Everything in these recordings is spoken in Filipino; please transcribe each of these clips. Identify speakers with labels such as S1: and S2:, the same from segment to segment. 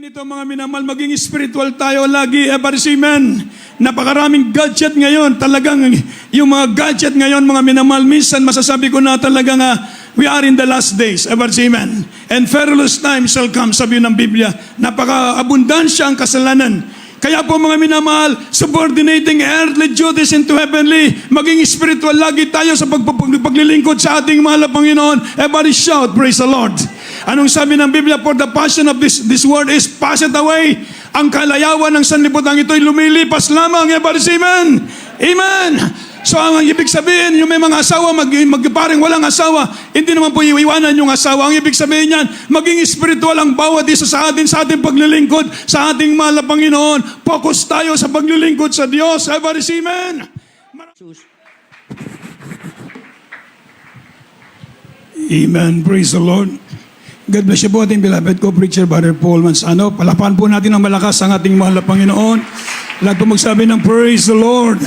S1: Ganito mga minamahal, maging spiritual tayo lagi, Ebarsimen. Napakaraming gadget ngayon. Talagang yung mga gadget ngayon, mga minamahal, minsan masasabi ko na talagang we are in the last days, Ebarsimen. And perilous times shall come, sabi ng Biblia. Napaka-abundansya ang kasalanan. Kaya po mga minamahal, subordinating earthly duties into heavenly, maging spiritual lagi tayo sa paglilingkod sa ating mahal na Panginoon. Everybody shout, praise the Lord. Anong sabi ng Biblia? For the passion of this world is passed away. Ang kalayawan ng sanlibutan ito'y lumilipas lamang. Everybody say amen. Amen. So ang ibig sabihin, yung may mga asawa, parang walang asawa, hindi naman po iiwanan yung asawa. Ang ibig sabihin niyan, maging spiritual ang bawat isa sa atin, sa ating paglilingkod, sa ating mahal na Panginoon. Focus tayo sa paglilingkod sa Diyos. Everybody say amen. Amen. Praise the Lord. God bless you po ating beloved co-preacher, Brother Paul Manzano. Palapan po natin ng malakas ang ating mahal na Panginoon. Lahat po magsabi ng praise the Lord.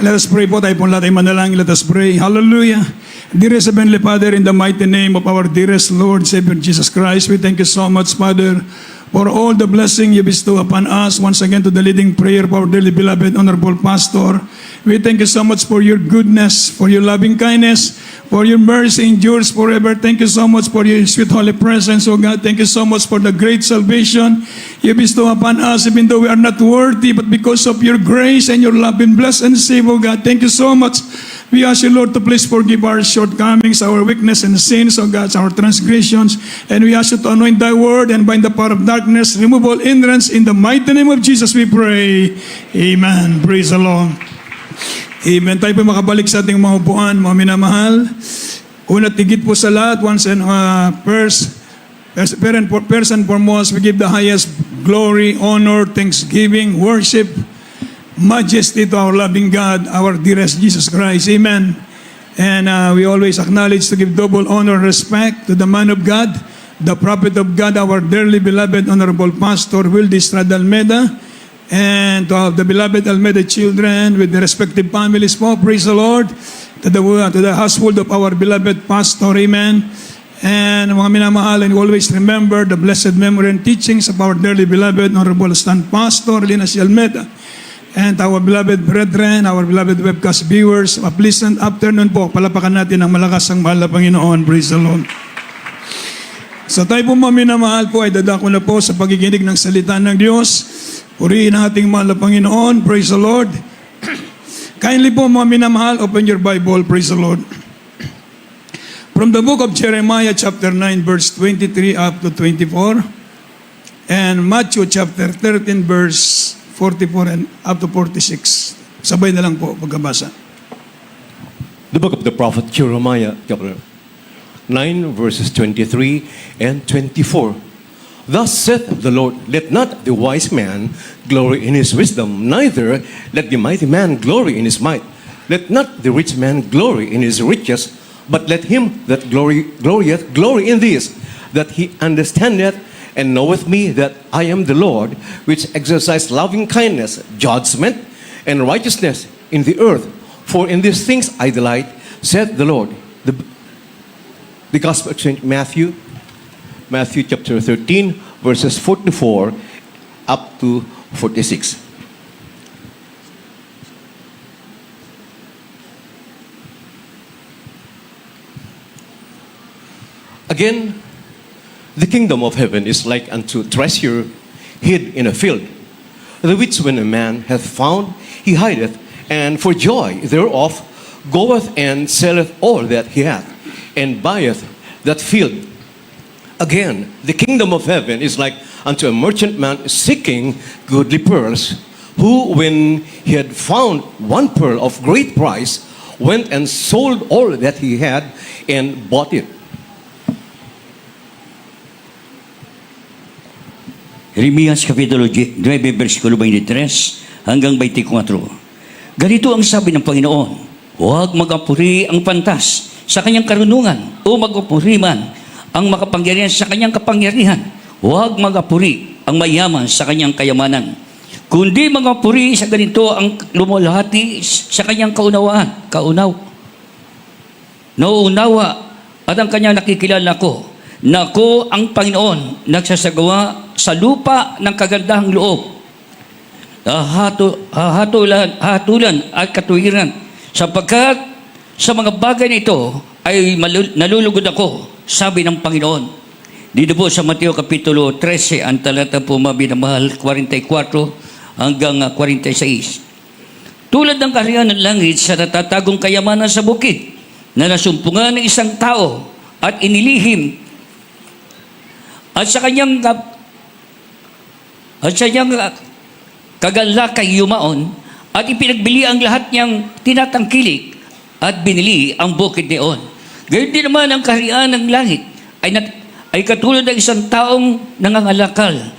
S1: Let us pray po. Tayo po lahat ay manalangin. Let us pray. Hallelujah. Dearest Heavenly Father, in the mighty name of our dearest Lord, Savior Jesus Christ, we thank you so much, Father, for all the blessing you bestow upon us. Once again, to the leading prayer of our dearly beloved, Honorable Pastor, we thank you so much for your goodness, for your loving kindness, for your mercy endures forever. Thank you so much for your sweet holy presence, O God. Thank you so much for the great salvation you bestow upon us, even though we are not worthy, but because of your grace and your love and bless and save, O God. Thank you so much. We ask you, Lord, to please forgive our shortcomings, our weakness and sins, O God, our transgressions. And we ask you to anoint thy word and bind the power of darkness, remove all hindrance. In the mighty name of Jesus we pray. Amen. Praise the Lord. Amen. Tayo po makabalik sa ating mga upuan, mga minamahal. Una't higit po sa lahat, first and foremost, we give the highest glory, honor, thanksgiving, worship, majesty to our loving God, our dearest Jesus Christ. Amen. And we always acknowledge to give double honor and respect to the man of God, the prophet of God, our dearly beloved Honorable Pastor Wildy Estrada Almeda, and to the beloved Almeda children with the respective families po. Praise the Lord. To the household of our beloved Pastor. Amen. And mga minamahal, and always remember the blessed memory and teachings of our dearly beloved Honorable Stand Pastor Lina C. Almeda. And our beloved brethren, our beloved webcast viewers, a pleasant afternoon po. Palapakan natin ang malakas ang mahal na Panginoon. Praise the Lord. So tayo po mga minamahal po ay dadako na po sa pagiginig ng salita ng Diyos. Purihin ang ating mahal na Panginoon. Praise the Lord. Kindly po mga minamahal, open your Bible. Praise the Lord. From the book of Jeremiah chapter 9 verse 23 up to 24 and Matthew chapter 13 verse 44 and up to 46. Sabay na lang po pagkabasa.
S2: The book of the prophet Jeremiah chapter 9 verses 23 and 24. Thus saith the Lord, let not the wise man glory in his wisdom, neither let the mighty man glory in his might. Let not the rich man glory in his riches, but let him that glorieth glory in this, that he understandeth and knoweth me, that I am the Lord, which exercise loving kindness, judgment, and righteousness in the earth. For in these things I delight, saith the Lord. The Gospel of St. Matthew chapter 13, verses 44 up to 46. Again, the kingdom of heaven is like unto treasure hid in a field, the which when a man hath found, he hideth, and for joy thereof goeth and selleth all that he hath, and buyeth that field. Again, the kingdom of heaven is like unto a merchant man seeking goodly pearls, who, when he had found one pearl of great price, went and sold all that he had and bought it.
S3: Jeremias Kapitulo 9, versikulo 23 hanggang 24. Ganito ang sabi ng Panginoon, huwag mag-apuri ang pantas sa kanyang karunungan o mag-apuri man ang makapangyarihan sa kanyang kapangyarihan. Huwag mag-apuri ang mayaman sa kanyang kayamanan, kundi mag-apuri sa ganito ang lumulhati sa kanyang kaunawa, at ang kanyang nakikilala ko na ako ang Panginoon, nagsasagawa sa lupa ng kagandahang loob, hatulan at katuwiran, sapagkat sa mga bagay na ito ay nalulugod ako, sabi ng Panginoon. Dito po sa Mateo Kapitulo 13, ang talata po mabinamahal, 44 hanggang 46. Tulad ng kaharian ng langit sa natatagong kayamanan sa bukid, na nasumpungan ng isang tao at inilihim, at sa kanyang kagalakay yumaon, at ipinagbili ang lahat niyang tinatangkilik at binili ang bukid niyon. Gayon din naman ang kaharian ng langit ay katulad ng isang taong nangangalakal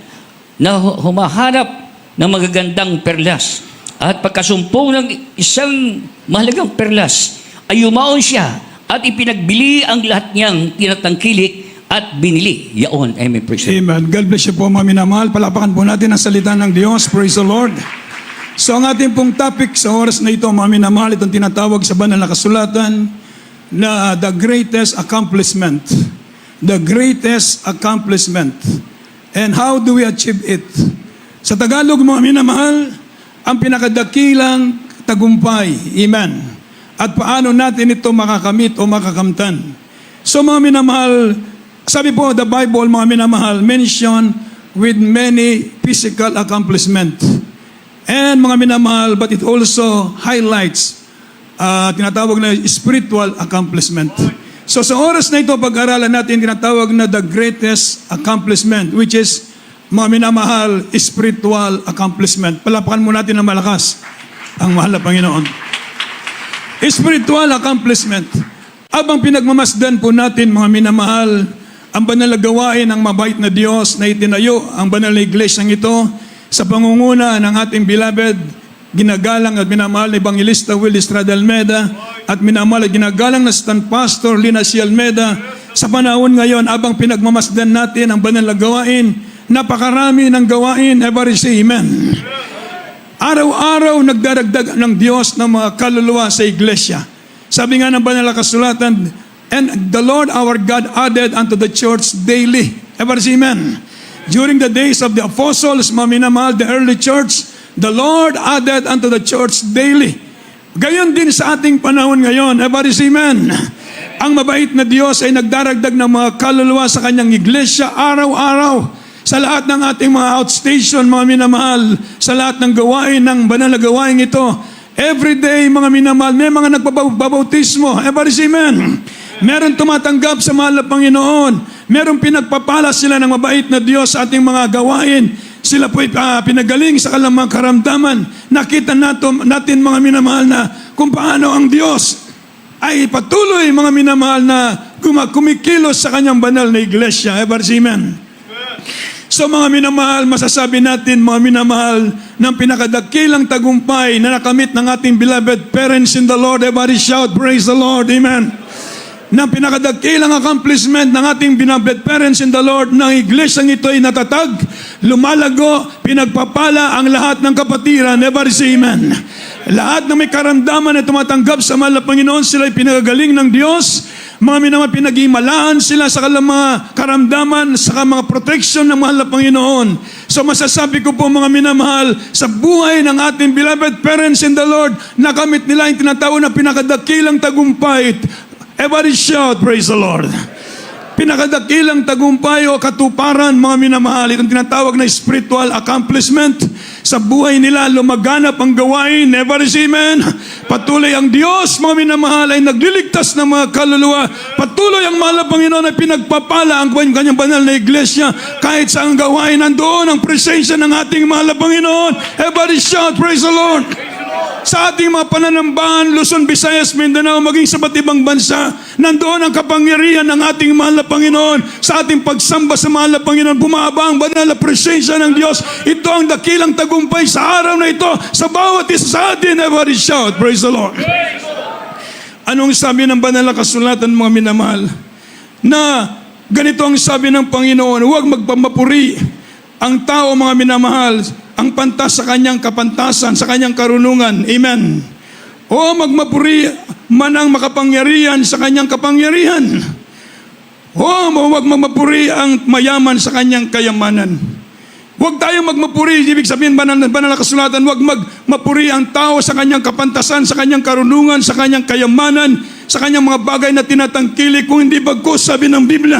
S3: na humahanap ng magagandang perlas. At pagkasumpong ng isang mahalagang perlas, ay yumaon siya at ipinagbili ang lahat niyang tinatangkilik at binili. Yaon. Amen. Praise the Lord.
S1: Amen. God bless you po, mga minamahal. Palapakan po natin ang salita ng Diyos. Praise the Lord. So ang ating pong topic sa oras na ito, mga minamahal, itong tinatawag sa banal na kasulatan na the greatest accomplishment. The greatest accomplishment. And how do we achieve it? Sa Tagalog, mga minamahal, ang pinakadakilang tagumpay. Amen. At paano natin ito makakamit o makakamtan? So mga minamahal, sabi po, the Bible, mga minamahal, mention with many physical accomplishment. And mga minamahal, but it also highlights tinatawag na spiritual accomplishment. So sa oras na ito, pag-aralan natin tinatawag na the greatest accomplishment, which is mga minamahal, spiritual accomplishment. Palapakan mo natin ng malakas ang mahal na Panginoon. Spiritual accomplishment. Abang pinagmamasdan po natin, mga minamahal, ang banal na gawain ng mabait na Diyos na itinayo, ang banal na iglesyang ito, sa pangunguna ng ating beloved, ginagalang at minamahal na Evangelista Will Estrada Almeda, at minamahal at ginagalang na Stand Pastor Lina C. Almeda, sa panahon ngayon, abang pinagmamasdan natin ang banal na gawain, napakarami ng gawain, every say amen. Araw-araw nagdaragdag ng Diyos ng mga kaluluwa sa iglesia. Sabi nga ng banal na kasulatan, and the Lord our God added unto the church daily. Every say amen. During the days of the apostles, mga minamahal, the early church, the Lord added unto the church daily. Gayon din sa ating panahon ngayon, every say amen. Ang mabait na Diyos ay nagdaragdag ng mga kaluluwa sa kanyang iglesia araw-araw. Sa lahat ng ating mga outstation, mga minamahal, sa lahat ng gawain, ng banal na gawain ito, every day, mga minamahal, may mga nagpabautismo. Everybody say amen. Meron tumatanggap sa mahal na Panginoon. Meron pinagpapala sila ng mabait na Diyos sa ating mga gawain. Sila po'y pinagaling sa kalamang karamdaman. Nakita natin, mga minamahal, na kung paano ang Diyos ay patuloy, mga minamahal, na kumikilos sa kanyang banal na iglesia. Everybody say amen. So mga minamahal, masasabi natin, mga minamahal, ng pinakadakilang tagumpay na nakamit ng ating beloved parents in the Lord. Everybody shout, praise the Lord, amen. Ng pinakadakilang accomplishment ng ating beloved parents in the Lord, ng iglesyang ito ay natatag, lumalago, pinagpapala ang lahat ng kapatiran. Everybody say amen. Lahat na may karamdaman na tumatanggap sa mahal na Panginoon, sila ay pinagagaling ng Diyos. Mga minamahal, pinag-imalaan sila sa mga karamdaman, sa mga protection ng mahal na Panginoon. So masasabi ko po, mga minamahal, sa buhay ng ating beloved parents in the Lord, nakamit nila yung tinatawag na pinakadakilang tagumpay. Everybody shout, praise the Lord. Pinakadakilang tagumpay o katuparan, mga minamahal, itong tinatawag na spiritual accomplishment. Sa buhay nila, lumaganap ang gawain. Never say amen. Patuloy ang Diyos, mga minamahal, ay nagliligtas ng mga kaluluwa. Patuloy ang mahal na Panginoon ay pinagpapala ang kanyang banal na iglesia. Kahit sa ang gawain, nandoon ang presensya ng ating mahal na Panginoon. Everybody shout, praise the Lord. Sa ating mga pananambahan, Luzon, Visayas, Mindanao, maging sa ba't ibang bansa, nandoon ang kapangyarihan ng ating mahal na Panginoon. Sa ating pagsamba sa mahal na Panginoon, bumaba ang banal na presensya ng Diyos. Ito ang dakilang tagumpay sa araw na ito. Sa bawat isa sa atin, everybody shout, praise the Lord. Anong sabi ng banal na kasulatan, mga minamahal? Na ganito ang sabi ng Panginoon, huwag magpamapuri ang tao, mga minamahal, ang pantas sa kanyang kapantasan, sa kanyang karunungan. Amen. O magmapuri man ang makapangyarihan sa kanyang kapangyarihan. Huwag magmapuri ang mayaman sa kanyang kayamanan. Huwag tayong magmapuri, ibig sabihin banal na kasulatan, huwag magmapuri ang tao sa kanyang kapantasan, sa kanyang karunungan, sa kanyang kayamanan, sa kanyang mga bagay na tinatangkili, kung hindi bagkus, sabi ng Biblia.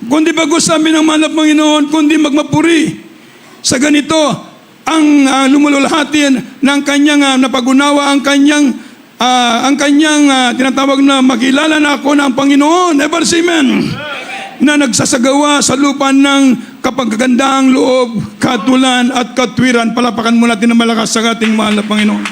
S1: Kung hindi bagkus, sabi ng mahal na Panginoon, kung hindi magmapuri sa ganito, ang lumululhati ng kanyang napagunawa, ang kanyang tinatawag na makilala na ako ng Panginoon, ever amen, na nagsasagawa sa lupa ng kapagagandahang loob, katulan at katwiran. Palapakan mo natin na malakas sa ating mahal na Panginoon.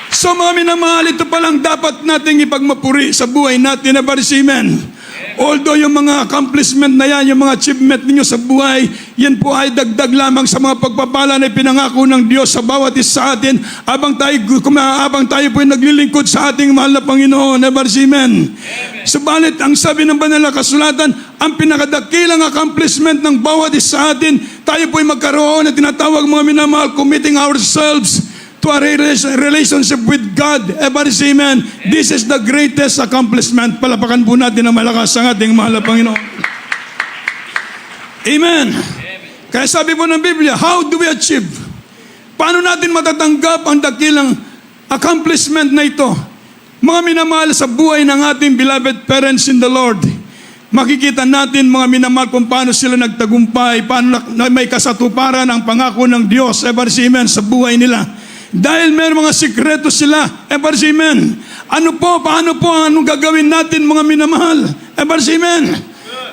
S1: So mga minamahal, ito palang dapat nating ipagmapuri sa buhay natin, ever amen. Although yung mga accomplishment na yan, yung mga achievement ninyo sa buhay, yan po ay dagdag lamang sa mga pagpapala na pinangako ng Diyos sa bawat isa sa atin habang tayo po ay naglilingkod sa ating mahal na Panginoon. Ever amen. Subalit, ang sabi ng banal na kasulatan, ang pinakadakilang accomplishment ng bawat isa sa atin, tayo po ay magkaroon na tinatawag mga minamahal, committing ourselves to a relationship with God. Ever amen. This is the greatest accomplishment. Palapakan po natin na malakas ang ating mahal na Panginoon. Amen. Kaya sabi po ng Biblia, how do we achieve? Paano natin matatanggap ang dakilang accomplishment na ito? Mga minamahal sa buhay ng ating beloved parents in the Lord, makikita natin mga minamahal kung paano sila nagtagumpay, paano may kasatuparan ang pangako ng Diyos, ever amen, sa buhay nila. Dahil may mga sikreto sila, ever amen. Paano po, anong gagawin natin mga minamahal? Ever amen.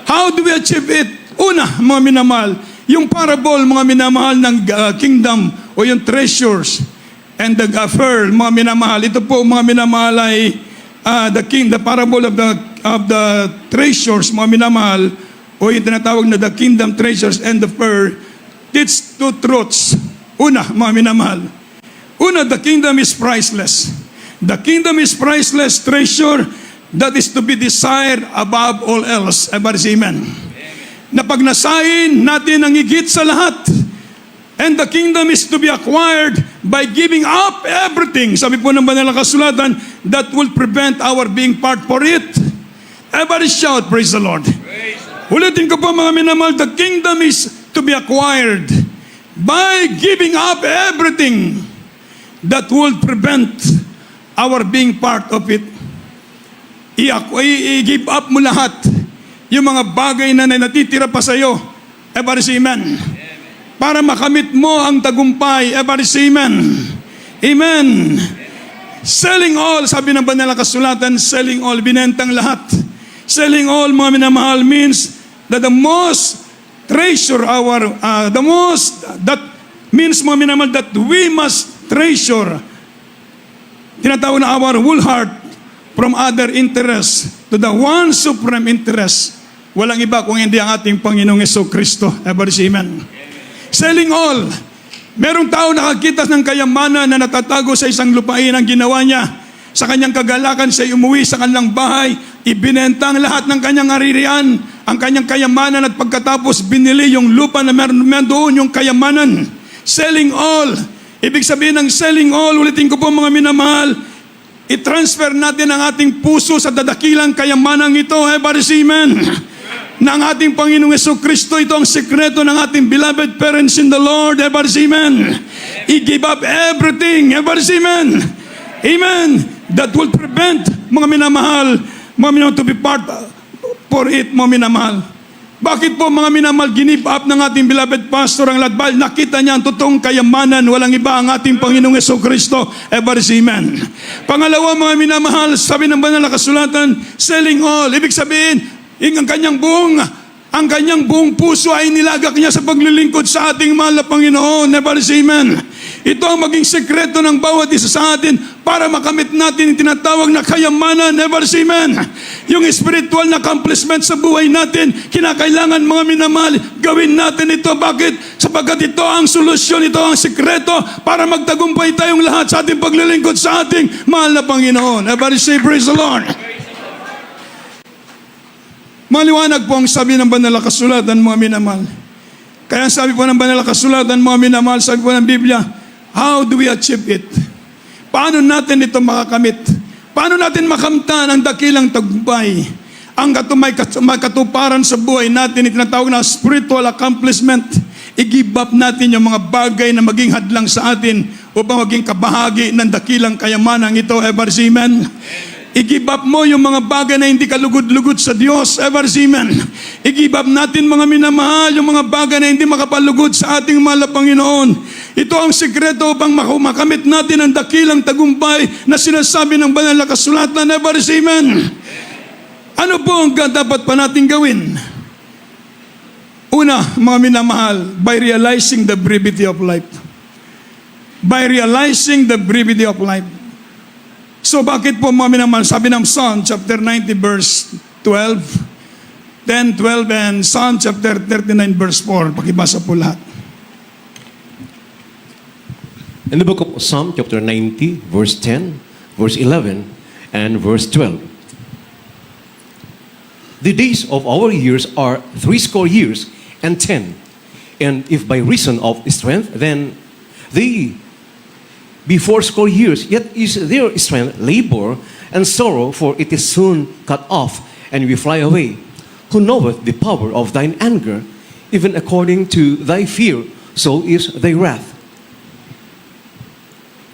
S1: How do we achieve it? Una, mga minamahal, yung parable, mga minamahal ng kingdom o yung treasures and the pearl, mga minamahal. Ito po, mga minamahal ay the parable of the treasures, mga minamahal, o yung tinatawag na the kingdom treasures and the pearl. It's two truths. Una, mga minamahal. Una, the kingdom is priceless. The kingdom is priceless treasure that is to be desired above all else. Ever amen. Na pag nasain natin ang higit sa lahat, and the kingdom is to be acquired by giving up everything. Sabi po ng banal na kasulatan, that will prevent our being part for it. Everybody shout, praise the Lord. Ulitin ko po mga minamahal, the kingdom is to be acquired by giving up everything that will prevent our being part of it. I-give up mo lahat yung mga bagay na natitira pa sa iyo. Ever amen. Para makamit mo ang tagumpay. Ever amen. Amen. Selling all, sabi ng banal na kasulatan, selling all, binentang lahat. Selling all, mga minamahal, means that the most treasure that means, mga minamahal, that we must treasure, tinatawag na our whole heart from other interests to the one supreme interest. Walang iba kung hindi ang ating Panginoong Jesucristo. Ever amen. Selling all. Merong tao nakakita ng kayamanan na natatago sa isang lupain ang ginawa niya. Sa kanyang kagalakan, siya umuwi sa kanilang bahay, ibinenta ang lahat ng kanyang aririan, ang kanyang kayamanan, at pagkatapos binili yung lupa na meron doon yung kayamanan. Selling all. Ibig sabihin ng selling all, ulitin ko po mga minamahal, i-transfer natin ang ating puso sa dadakilang kayamanang ito, ever amen, na ang ating Panginoong Jesucristo. Ito ang sekreto ng ating beloved parents in the Lord, ever amen. I-give up everything, ever amen. Amen. That will prevent, mga minamahal, to be part for it, mga minamahal. Bakit po mga minamahal, ginip up ng ating beloved pastor ang ladbal? Nakita niya ang totoong kayamanan, walang iba ang ating Panginoong Jesucristo, ever amen. Pangalawa, mga minamahal, sabi ng banal na kasulatan, selling all. Ibig sabihin, ang kanyang buong puso ay nilagak niya sa paglilingkod sa ating mahal na Panginoon, ever amen. Ito ang maging sekreto ng bawat isa sa atin para makamit natin yung tinatawag na kayamanan, ever amen. Yung spiritual na accomplishment sa buhay natin, kinakailangan mga minamahal, gawin natin ito. Bakit? Sapagkat ito ang solusyon, ito ang sekreto para magtagumpay tayong lahat sa ating paglilingkod sa ating mahal na Panginoon. Everybody say, praise the Lord. Maliwanag po ang sabi ng banal na kasulatan, mga minamahal. Kaya sabi po ng banal na kasulatan, mga minamahal, sabi po ng Biblia, how do we achieve it? Paano natin ito makakamit? Paano natin makamtan ang dakilang tagumpay? may katuparan sa buhay natin, itinatawag na spiritual accomplishment. I-give up natin yung mga bagay na maging hadlang sa atin upang maging kabahagi ng dakilang kayamanang ito. Ever amen? I-give up mo yung mga bagay na hindi kalugod-lugod sa Diyos. Ever amen? I-give up natin, mga minamahal, yung mga bagay na hindi makapalugod sa ating mahal na Panginoon. Ito ang sikreto upang makamit natin ang dakilang tagumpay na sinasabi ng banal na kasulatan. Ever amen? Ano po ang dapat pa natin gawin? Una, mga minamahal, by realizing the brevity of life. By realizing the brevity of life. So bakit po, mga minamahal, sabi ng Psalm chapter 90 verse 12, 10, 12, and Psalm chapter 39 verse 4. Pakibasa po lahat.
S2: In the book of Psalm chapter 90, verse 10, verse 11, and verse 12. The days of our years are 80 years and 10. And if by reason of strength, then they be 80 years, yet is their strength labor and sorrow, for it is soon cut off, and we fly away. Who knoweth the power of thine anger, even according to thy fear, so is thy wrath.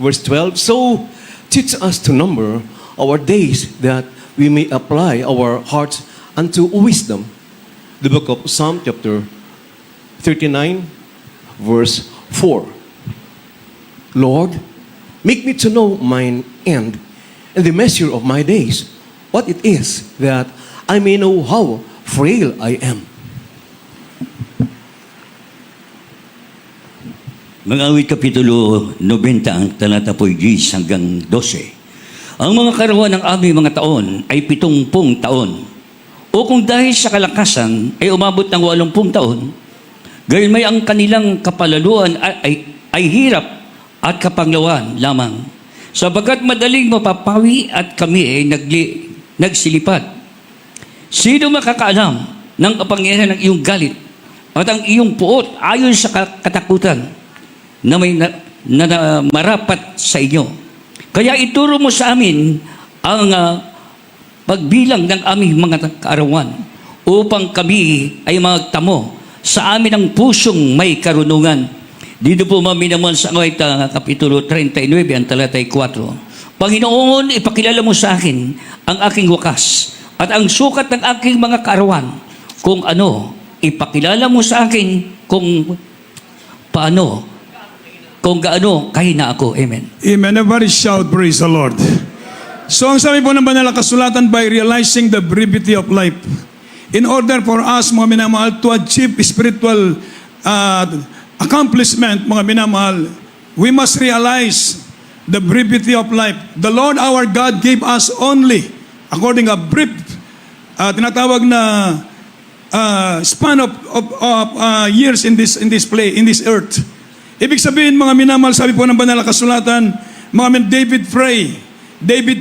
S2: Verse 12, so teach us to number our days, that we may apply our hearts unto wisdom. The book of Psalm chapter 39, verse 4. Lord, make me to know mine end, and the measure of my days, what it is, that I may know how frail I am.
S3: Mag-awit Kapitulo 90, ang talata po 10 hanggang 12. Ang mga karawan ng aming mga taon ay 70 taon. O kung dahil sa kalakasan ay umabot ng 80 taon, gayon may ang kanilang kapalaluan ay hirap at kapanglawan lamang. Sabagat madaling mapapawi at kami ay nagsilipat. Sino makakaalam ng kapangyarihan ng iyong galit at ang iyong puot ayon sa katakutan na may marapat sa inyo? Kaya ituro mo sa amin ang pagbilang ng aming mga kaarawan upang kami ay magtamo sa amin ang pusong may karunungan. Dito po maminaman sa Kapitulo 39, ang talatay 4. Panginoon, ipakilala mo sa akin ang aking wakas at ang sukat ng aking mga kaarawan. Kung ano, ipakilala mo sa akin kung paano, kung gaano kahina ako. Amen.
S1: Amen. Everybody shout, praise the Lord. So ang sabi po ng banal na kasulatan, by realizing the brevity of life, in order for us, mga minamahal, to achieve spiritual accomplishment, mga minamahal, we must realize the brevity of life. The Lord our God gave us only, according a brief, tinatawag na span of years in this earth. Ibig sabihin, mga minamahal, sabi po ng banal na kasulatan, David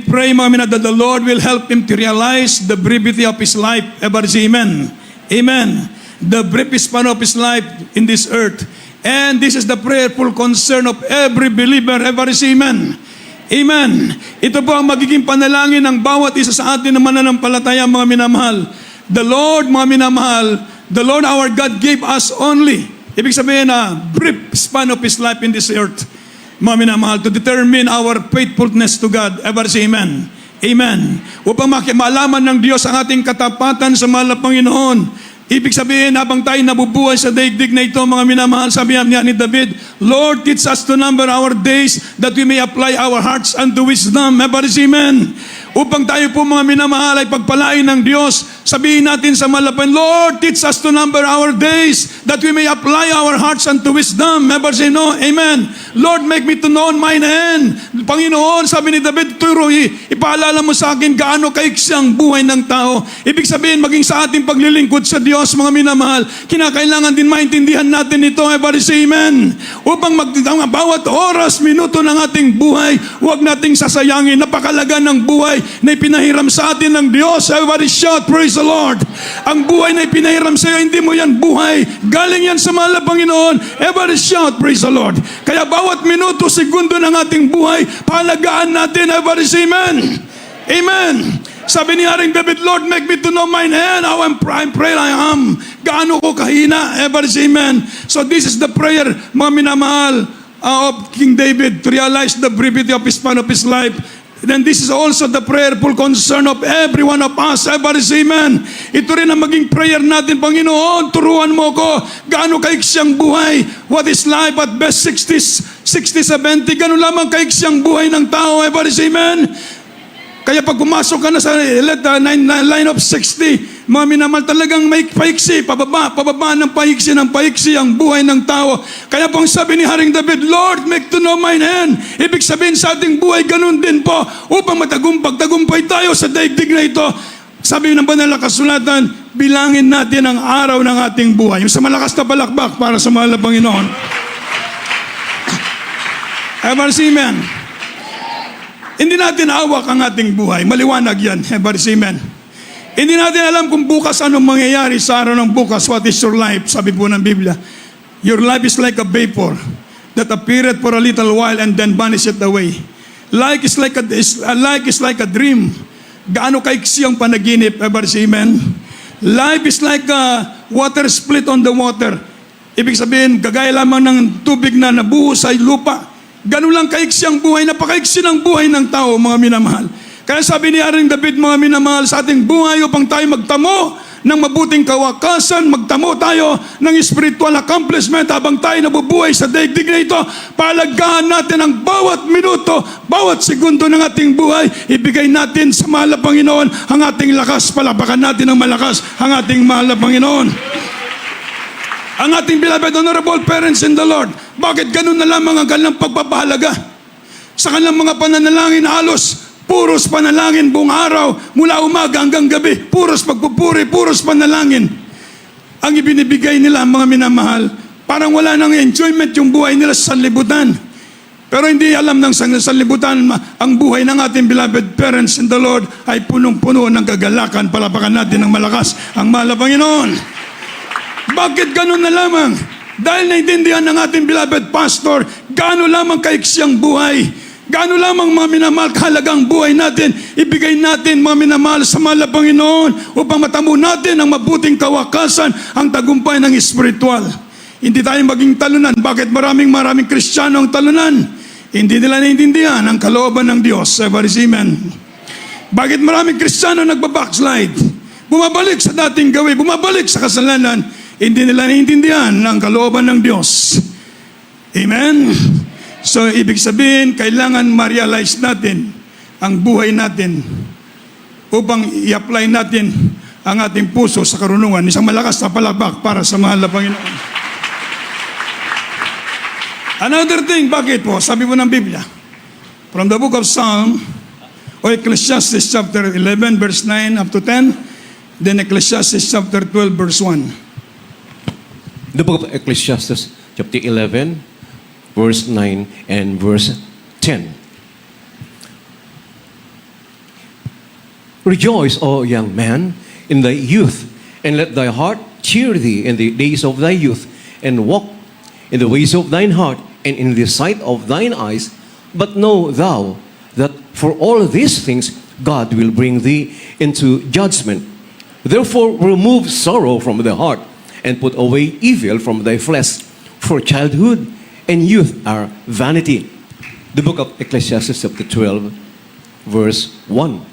S1: pray, mga minamahal, that the Lord will help him to realize the brevity of his life. Ever say amen? Amen. The brief span of his life in this earth. And this is the prayerful concern of every believer. Ever say amen? Amen. Ito po ang magiging panalangin ng bawat isa sa atin na mananampalataya, mga minamahal. The Lord, mga minamahal, the Lord our God gave us only, ibig sabihin na brief span of his life in this earth, mga minamahal, to determine our faithfulness to God. Ever say amen? Amen. Upang malaman ng Diyos ang ating katapatan sa mahal na Panginoon. Ibig sabihin, habang tayo nabubuhay sa daigdig na ito, mga minamahal, sabi niya ni David, Lord, teach us to number our days, that we may apply our hearts unto wisdom. Ever say amen? Upang tayo po, mga minamahal, ay pagpalain ng Diyos, sabihin natin sa malapan, Lord, teach us to number our days, that we may apply our hearts unto wisdom. Ever say no? Amen. Lord, make me to know mine end. Panginoon, sabi ni David, ipaalala mo sa akin gaano kaiksi ang buhay ng tao. Ibig sabihin, maging sa ating paglilingkod sa Diyos, mga minamahal, kinakailangan din maintindihan natin ito. Ever say amen. Upang bawat oras, minuto ng ating buhay, huwag nating sasayangin. Napakalaga ng buhay na ipinahiram sa atin ng Diyos. Everybody shout, praise the Lord. Ang buhay na ipinahiram sa iyo, hindi mo yan buhay. Galing yan sa mahal na Panginoon. Everybody shout, praise the Lord. Kaya bawat minuto, segundo ng ating buhay, pahalagaan natin. Everybody say amen. Amen. Sabi ni Haring David, Lord, make me to know mine hand, how I'm pray I am. Gaano ko kahina, ever say amen. So this is the prayer, mga minamahal, of King David, to realize the brevity of his span of his life. Then this is also the prayerful concern of every one of us, ever say amen. Ito rin ang maging prayer natin, Panginoon, turuan mo ko, gaano kaiksyang buhay, what is life at best 60, 70, gaano lamang kaiksyang buhay ng tao, ever say amen. Kaya pag pumasok ka na sa line of 60, mga minamahal, talagang may paiksi, pababa ng paiksi ang buhay ng tao. Kaya pong sabi ni Haring David, Lord, make to know mine hand. Ibig sabihin sa ating buhay, ganun din po, upang magtagumpay tayo sa daigdig na ito. Sabi ng banal na kasulatan, bilangin natin ang araw ng ating buhay. Yung sa malakas na palakpak para sa mahal na Panginoon. Ever see, amen. Hindi natin hawak ang ating buhay. Maliwanag yan. Ever say amen. Hindi natin alam kung bukas anong mangyayari sa araw ng bukas. What is your life? Sabi po ng Biblia. Your life is like a vapor that appeareth for a little while and then vanisheth away. Life is like a dream. Gaano kaiksi ang panaginip? Ever say amen. Life is like a water split on the water. Ibig sabihin, gagaya lamang ng tubig na nabuho sa lupa. Ganun lang kaiksi ang buhay, napakaiksi ng buhay ng tao, mga minamahal. Kaya sabi ni Haring David, mga minamahal, sa ating buhay upang tayo magtamo ng mabuting kawakasan, magtamo tayo ng spiritual accomplishment habang tayo nabubuhay sa daigdig na ito, palagahan natin ang bawat minuto, bawat segundo ng ating buhay, ibigay natin sa mahal na Panginoon ang ating lakas, palapakan natin ng malakas ang ating mahal na Panginoon. Ang ating beloved honorable parents in the Lord, bakit ganun na lamang ang kanilang pagpapahalaga? Sa kanilang mga pananalangin, halos puros panalangin buong araw, mula umaga hanggang gabi, puros pagpupuri, puros panalangin. Ang ibinibigay nila, mga minamahal, parang wala nang enjoyment yung buhay nila sa sanlibutan. Pero hindi alam ng sanlibutan, ang buhay ng ating beloved parents in the Lord ay punong-puno ng kagalakan. Palapakan natin ng malakas ang mahal na Panginoon. Bakit ganun na lamang? Dahil naintindihan ng ating beloved pastor, gaano lamang kaiksi ang buhay, gaano lamang mga minamahal kahalagang buhay natin, ibigay natin mga minamahal sa mahal na Panginoon upang matamo natin ang mabuting kawakasan, ang tagumpay ng espiritual. Hindi tayo maging talunan. Bakit maraming Kristiyano ang talunan? Hindi nila naintindihan ang kalooban ng Diyos. Ever amen. Bakit maraming Kristiyano nagbabackslide? Bumabalik sa dating gawin, bumabalik sa kasalanan. Hindi nila naiintindihan ang kalooban ng Diyos. Amen? So, ibig sabihin, kailangan ma-realize natin ang buhay natin upang i-apply natin ang ating puso sa karunungan. Isang malakas na palakpak para sa mahal na Panginoon. Another thing, bakit po? Sabi po ng Biblia, from the book of Psalm, o Ecclesiastes chapter 11, verse 9 up to 10, then Ecclesiastes chapter 12, verse 1.
S2: The book of Ecclesiastes, chapter 11, verse 9 and verse 10. Rejoice, O young man, in thy youth, and let thy heart cheer thee in the days of thy youth, and walk in the ways of thine heart, and in the sight of thine eyes. But know thou that for all these things God will bring thee into judgment. Therefore remove sorrow from the heart, and put away evil from thy flesh, for childhood and youth are vanity. The book of Ecclesiastes chapter 12, verse 1.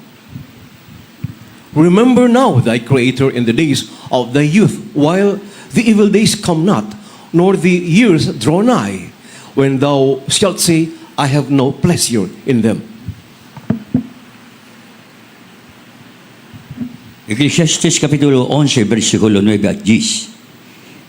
S2: Remember now thy Creator in the days of thy youth, while the evil days come not, nor the years draw nigh, when thou shalt say, I have no pleasure in them.
S3: Ecclesiastes Kapitulo 11, versikulo 9 at 10.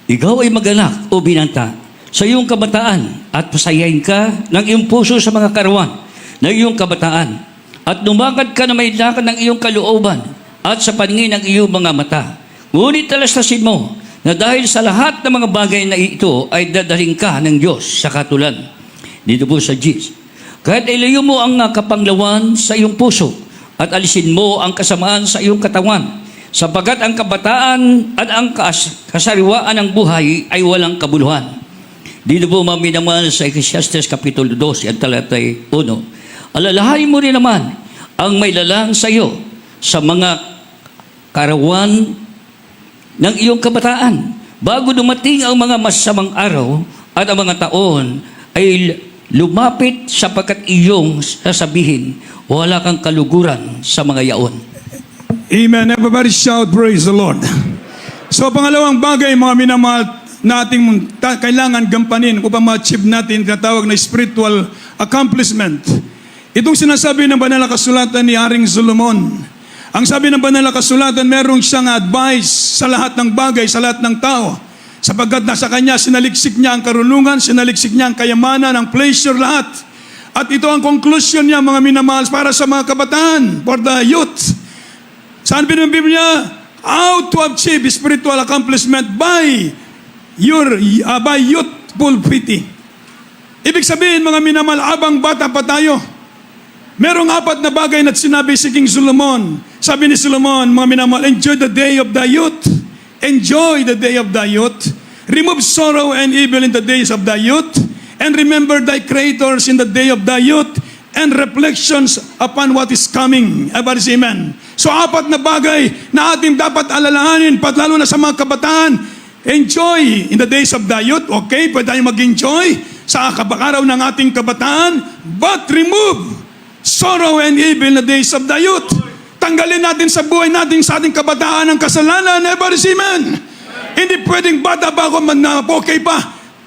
S3: Ikaw ay maganak o binanta sa iyong kabataan at pasayahin ka ng iyong puso sa mga karawan ng iyong kabataan at lumakad ka na may lakad ng iyong kalooban at sa paningin ng iyong mga mata. Ngunit talastasin mo na dahil sa lahat ng mga bagay na ito ay dadaling ka ng Diyos sa katulan. Dito po sa Gis. Kahit ilayo mo ang kapanglawan sa iyong puso at alisin mo ang kasamaan sa iyong katawan, sapagkat ang kabataan at ang kasariwaan ng buhay ay walang kabuluhan. Dito po maminamahal sa Ecclesiastes Kapitulo 12 at talatay 1. Alalahanin mo rin naman ang may lalang sa iyo sa mga karawan ng iyong kabataan bago dumating ang mga masamang araw at ang mga taon ay lumapit sapagkat iyong sasabihin, wala kang kaluguran sa mga yaon.
S1: Amen. Everybody shout, praise the Lord. So pangalawang bagay, mga minamahal, nating kailangan gampanin upang ma-achieve natin tinatawag na spiritual accomplishment. Itong sinasabi ng banal na kasulatan ni Haring Solomon. Ang sabi ng banal na kasulatan, merong siyang advice sa lahat ng bagay, sa lahat ng tao. Sapagkat nasa kanya, sinaliksik niya ang karunungan, sinaliksik niya ang kayamanan, ang pleasure, lahat. At ito ang conclusion niya, mga minamahal, para sa mga kabataan, for the youth. Saan ng Biblia? How to achieve spiritual accomplishment by youthful pity. Ibig sabihin, mga minamahal, abang bata pa tayo, merong 4 na bagay na sinabi si King Solomon. Sabi ni Solomon, mga minamahal, enjoy the day of the youth. Enjoy the day of the youth. Remove sorrow and evil in the days of the youth. And remember thy creators in the day of the youth. And reflections upon what is coming. Everybody say amen. So 4 na bagay na ating dapat alalahanin, lalo na sa mga kabataan. Enjoy in the days of the youth. Okay, pwede tayong mag-enjoy sa araw ng ating kabataan. But remove sorrow and evil in the days of the youth. Tanggalin natin sa buhay natin, sa ating kabataan, ang kasalanan. Everybody say amen. Hindi pwedeng bata pa ako, okay pa.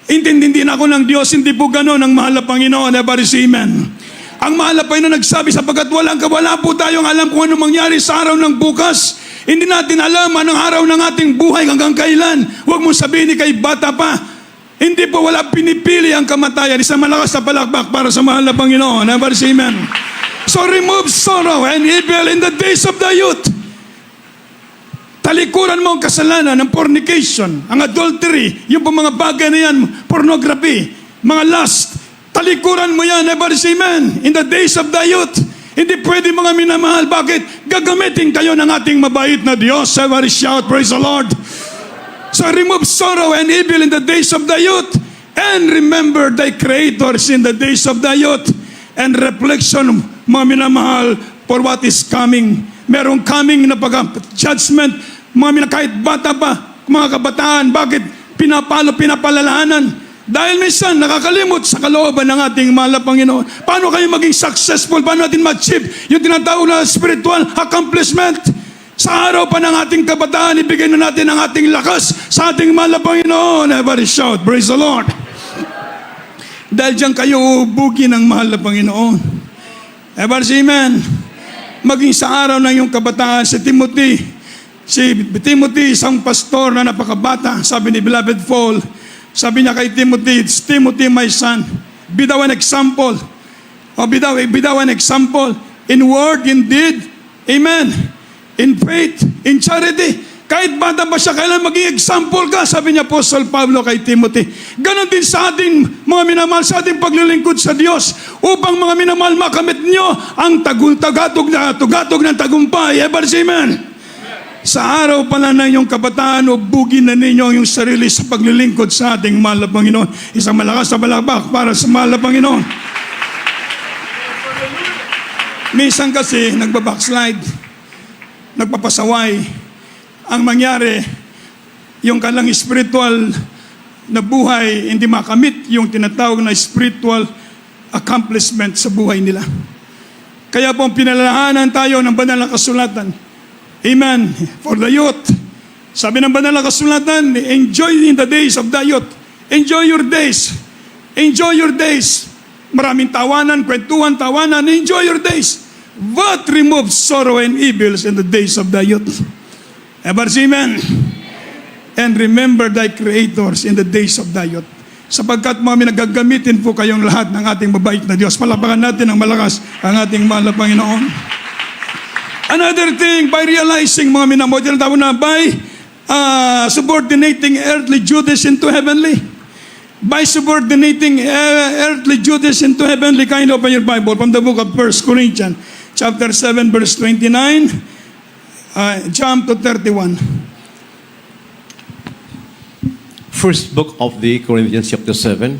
S1: Hindi na ako ng Diyos. Hindi po gano'n ang mahal na Panginoon. Everybody say amen. Ang mahal na Panginoon nagsabi, sapagkat wala po tayong alam kung ano mangyari sa araw ng bukas. Hindi natin alam anong araw ng ating buhay hanggang kailan. Huwag mong sabihin kay bata pa. Hindi po wala pinipili ang kamatayan. Isang malakas na palakpak para sa mahal na Panginoon. Everybody say amen. So remove sorrow and evil in the days of the youth. Talikuran mo ang kasalanan ng fornication, ang adultery, yung po mga bagay na yan, pornography, mga lust. Talikuran mo yan, everybody say amen. In the days of the youth. Hindi pwede mga minamahal. Bakit? Gagamitin kayo ng ating mabait na Diyos. Everybody shout, praise the Lord. So remove sorrow and evil in the days of the youth. And remember thy creators in the days of the youth. And reflection, mga minamahal, for what is coming. Merong coming na pag-judgment. Kahit bata pa, mga kabataan, bakit pinapalalahanan? Dahil minsan nakakalimot sa kalooban ng ating mahal na Panginoon. Paano kayo maging successful? Paano natin ma-achieve yung tinatawag na spiritual accomplishment? Sa araw pa ng ating kabataan, ibigay na natin ang ating lakas sa ating mahal na Panginoon. Everybody shout, praise the Lord. Dahil diyan kayo ubugin ng mahal na Panginoon. Everybody say amen. Maging sa araw ng iyong kabataan, si Timothy, isang pastor na napakabata, sabi ni Beloved Paul, sabi niya kay Timothy, Timothy, my son, be thou an example. O be thou an example in word, in deed, amen, in faith, in charity. Kahit bata pa siya, kailan maging example ka, sabi niya Apostle Pablo kay Timothy. Ganon din sa ating mga minamahal, sa ating paglilingkod sa Diyos, upang mga minamahal makamit niyo ang tugatog ng tagumpay. Everybody say amen. Sa araw pala ng iyong kabataan, ubugin na ninyo yung sarili sa paglilingkod sa ating mahal na Panginoon. Isang malakas na balakbak para sa mahal na Panginoon. Minsan kasi, nagbabackslide, nagpapasaway. Ang mangyari, yung kalang spiritual na buhay, hindi makamit yung tinatawag na spiritual accomplishment sa buhay nila. Kaya po, pinalalahanan tayo ng banal na kasulatan. Amen. For the youth. Sabi ng banal na kasulatan, enjoy in the days of the youth. Enjoy your days. Enjoy your days. Maraming tawanan, kwentuhan, tawanan. Enjoy your days. But remove sorrow and evils in the days of the youth. Ever say amen. And remember thy creators in the days of the youth. Sapagkat mga nagagamitin po kayong lahat ng ating mabait na Diyos. Palapakan natin ng malakas ang ating mahal na Panginoon. Another thing, by realizing, mga minamodel tawag na, by subordinating earthly duties into heavenly. By subordinating earthly duties into heavenly. Kind of open your Bible from the book of 1 Corinthians, chapter 7, verse 29, jump to 31.
S2: First book of the Corinthians, chapter 7,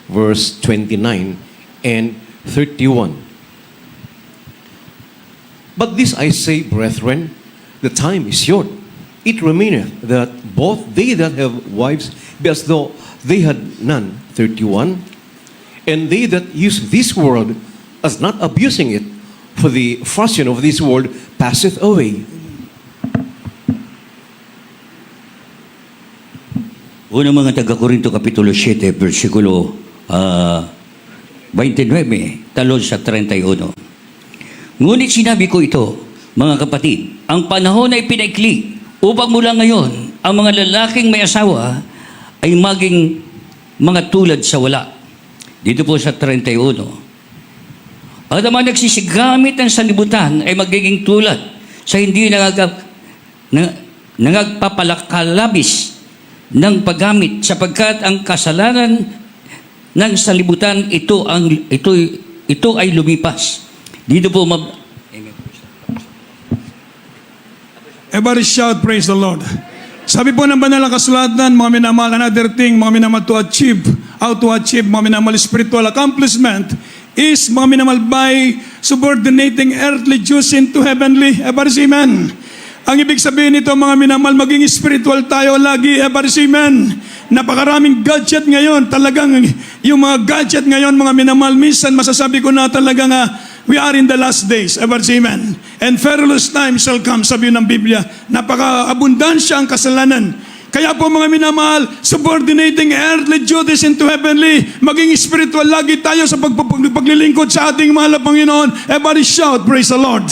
S2: verse 29 and 31. But this I say, brethren, the time is short. It remaineth that both they that have wives be as though they had none. 31. And they that use this world as not abusing it, for the fashion of this world passeth away.
S3: Unang mga taga-Korinto Kapitulo 7, versikulo 29, talon sa 31. Ngunit sinabi ko ito, mga kapatid, ang panahon ay pinaikli upang mula ngayon, ang mga lalaking may asawa ay maging mga tulad sa wala. Dito po sa 31. At ang mga nagsisigamit ng sanlibutan ay magiging tulad sa hindi nagpapalakalabis ng paggamit sapagkat ang kasalanan ng sanlibutan ito ay lumipas. Dito po
S1: Everybody shout, praise the Lord. Sabi po ng banal na kasulatan, mga minamahal, another thing, mga minamahal to achieve, how to achieve, mga minamahal spiritual accomplishment is, mga minamahal, by subordinating earthly dues into heavenly. Everybody say amen. Ang ibig sabihin nito, mga minamahal, maging spiritual tayo lagi. Everybody say amen. Napakaraming gadget ngayon. Talagang yung mga gadget ngayon, mga minamahal, minsan masasabi ko na talagang we are in the last days. Everybody say amen. And perilous times shall come, sabi ng Biblia. Napaka-abundansya ang kasalanan. Kaya po mga minamahal, subordinating earthly duties into heavenly, maging spiritual lagi tayo sa paglilingkod sa ating mahal na Panginoon. Everybody shout, praise the Lord.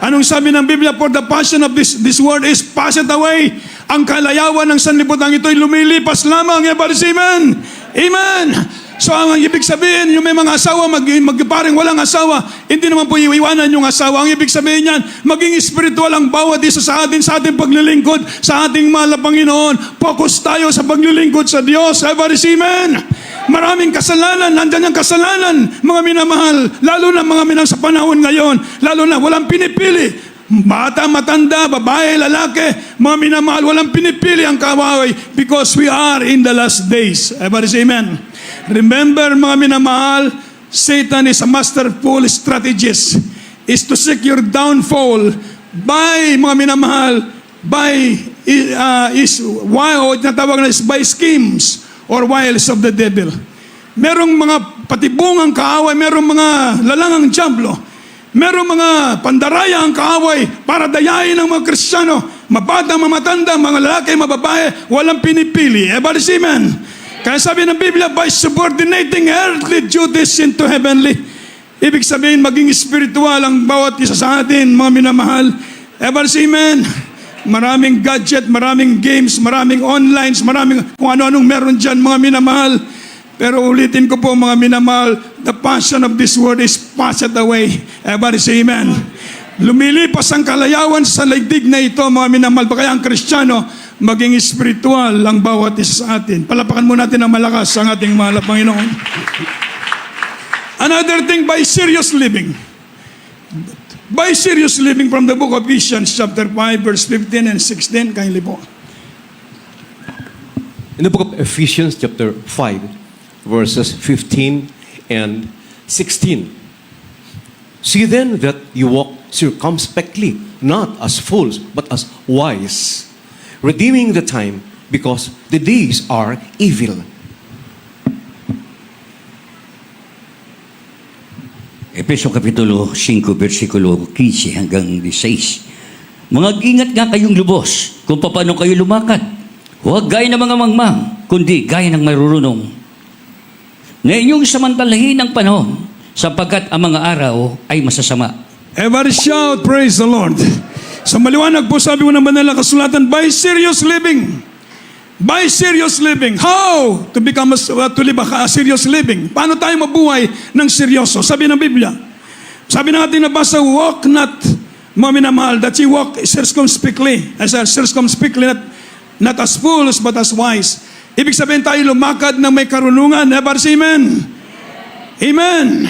S1: Anong sabi ng Biblia? For the passion of this world is passed away. Ang kalayawan ng sanlibutan ito'y lumilipas lamang. Everybody say amen. Amen. So ang ibig sabihin, yung may mga asawa, parang walang asawa, hindi naman po iiwanan yung asawa. Ang ibig sabihin niyan, maging spiritual ang bawat isa sa ating paglilingkod sa ating mahal na Panginoon. Focus tayo sa paglilingkod sa Diyos. Everybody say amen. Maraming kasalanan, nandyan ang kasalanan, mga minamahal, lalo na mga minang sa panahon ngayon, lalo na walang pinipili. Bata, matanda, babae, lalaki, mga minamahal, walang pinipili ang kawawi because we are in the last days. Everybody say amen. Remember, mga minamahal, Satan is a masterful strategist, is to seek your downfall by, mga minamahal, by by schemes or wiles of the devil. Merong mga patibungang kaaway, merong mga lalangang diablo, merong mga pandaraya ang kaaway para dayain ang mga Kristiyano, mabata, mamatanda, mga lalaki, mababae, walang pinipili. Everybody say amen. Kaya sabi ng Biblia, by subordinating earthly duties into heavenly. Ibig sabihin, maging spiritual ang bawat isa sa atin, mga minamahal. Everybody say amen. Maraming gadget, maraming games, maraming online, maraming kung ano-anong meron dyan, mga minamahal. Pero ulitin ko po, mga minamahal, the passion of this world is passed away. Everybody say amen. Lumilipas ang kalayawan sa ligdig na ito, mga minamahal. Kaya ang Kristiyano, maging spiritual ang bawat isa sa atin. Palapakan mo natin ang malakas ang ating mahal na Panginoon. Another thing, by serious living. By serious living from the book of Ephesians chapter 5 verse 15 and 16. Kindly po.
S2: In the book of Ephesians chapter 5 verses 15 and 16. See then that you walk circumspectly, not as fools, but as wise, redeeming the time, because the days are evil.
S3: Efeso Kapitulo 5, versikulo 15 hanggang 16. Mag-ingat nga kayong lubos kung paano kayo lumakad. Huwag gaya ng mga mangmang, kundi gaya ng marurunong. Na inyong samantalahin ang panahon, sapagkat ang mga araw ay masasama.
S1: Everybody shout, praise the Lord. Sa maliwanag po, sabi mo ng banal na kasulatan, by serious living. By serious living. How to live a serious living? Paano tayo mabuhay ng seryoso? Sabi ng Biblia. Sabi ng ating nabasa, walk not, mga minamahal, that you walk circumspectly. Not as fools, but as wise. Ibig sabihin tayo lumakad ng may karunungan. Never say amen. Amen.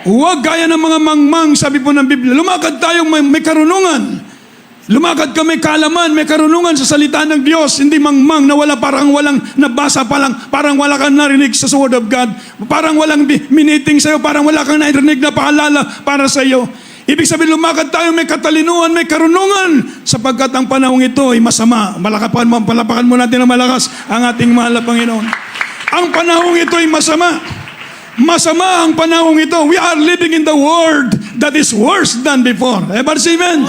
S1: Huwag gaya ng mga mangmang, sabi po ng Biblia. Lumakad tayong may karunungan. Lumakad ka may kaalaman, may karunungan sa salita ng Diyos. Hindi mangmang na parang walang nabasa pa lang, parang wala kang narinig sa Word of God, parang walang miniting sa'yo, parang wala kang narinig na paalala para sa'yo. Ibig sabihin, lumakad tayo may katalinuhan, may karunungan, sapagkat ang panahong ito ay masama. Palapakan mo natin ng malakas ang ating mahal na Panginoon. Ang panahong ito ay masama. Masama ang panahong ito. We are living in the world that is worse than before. Everybody say amen?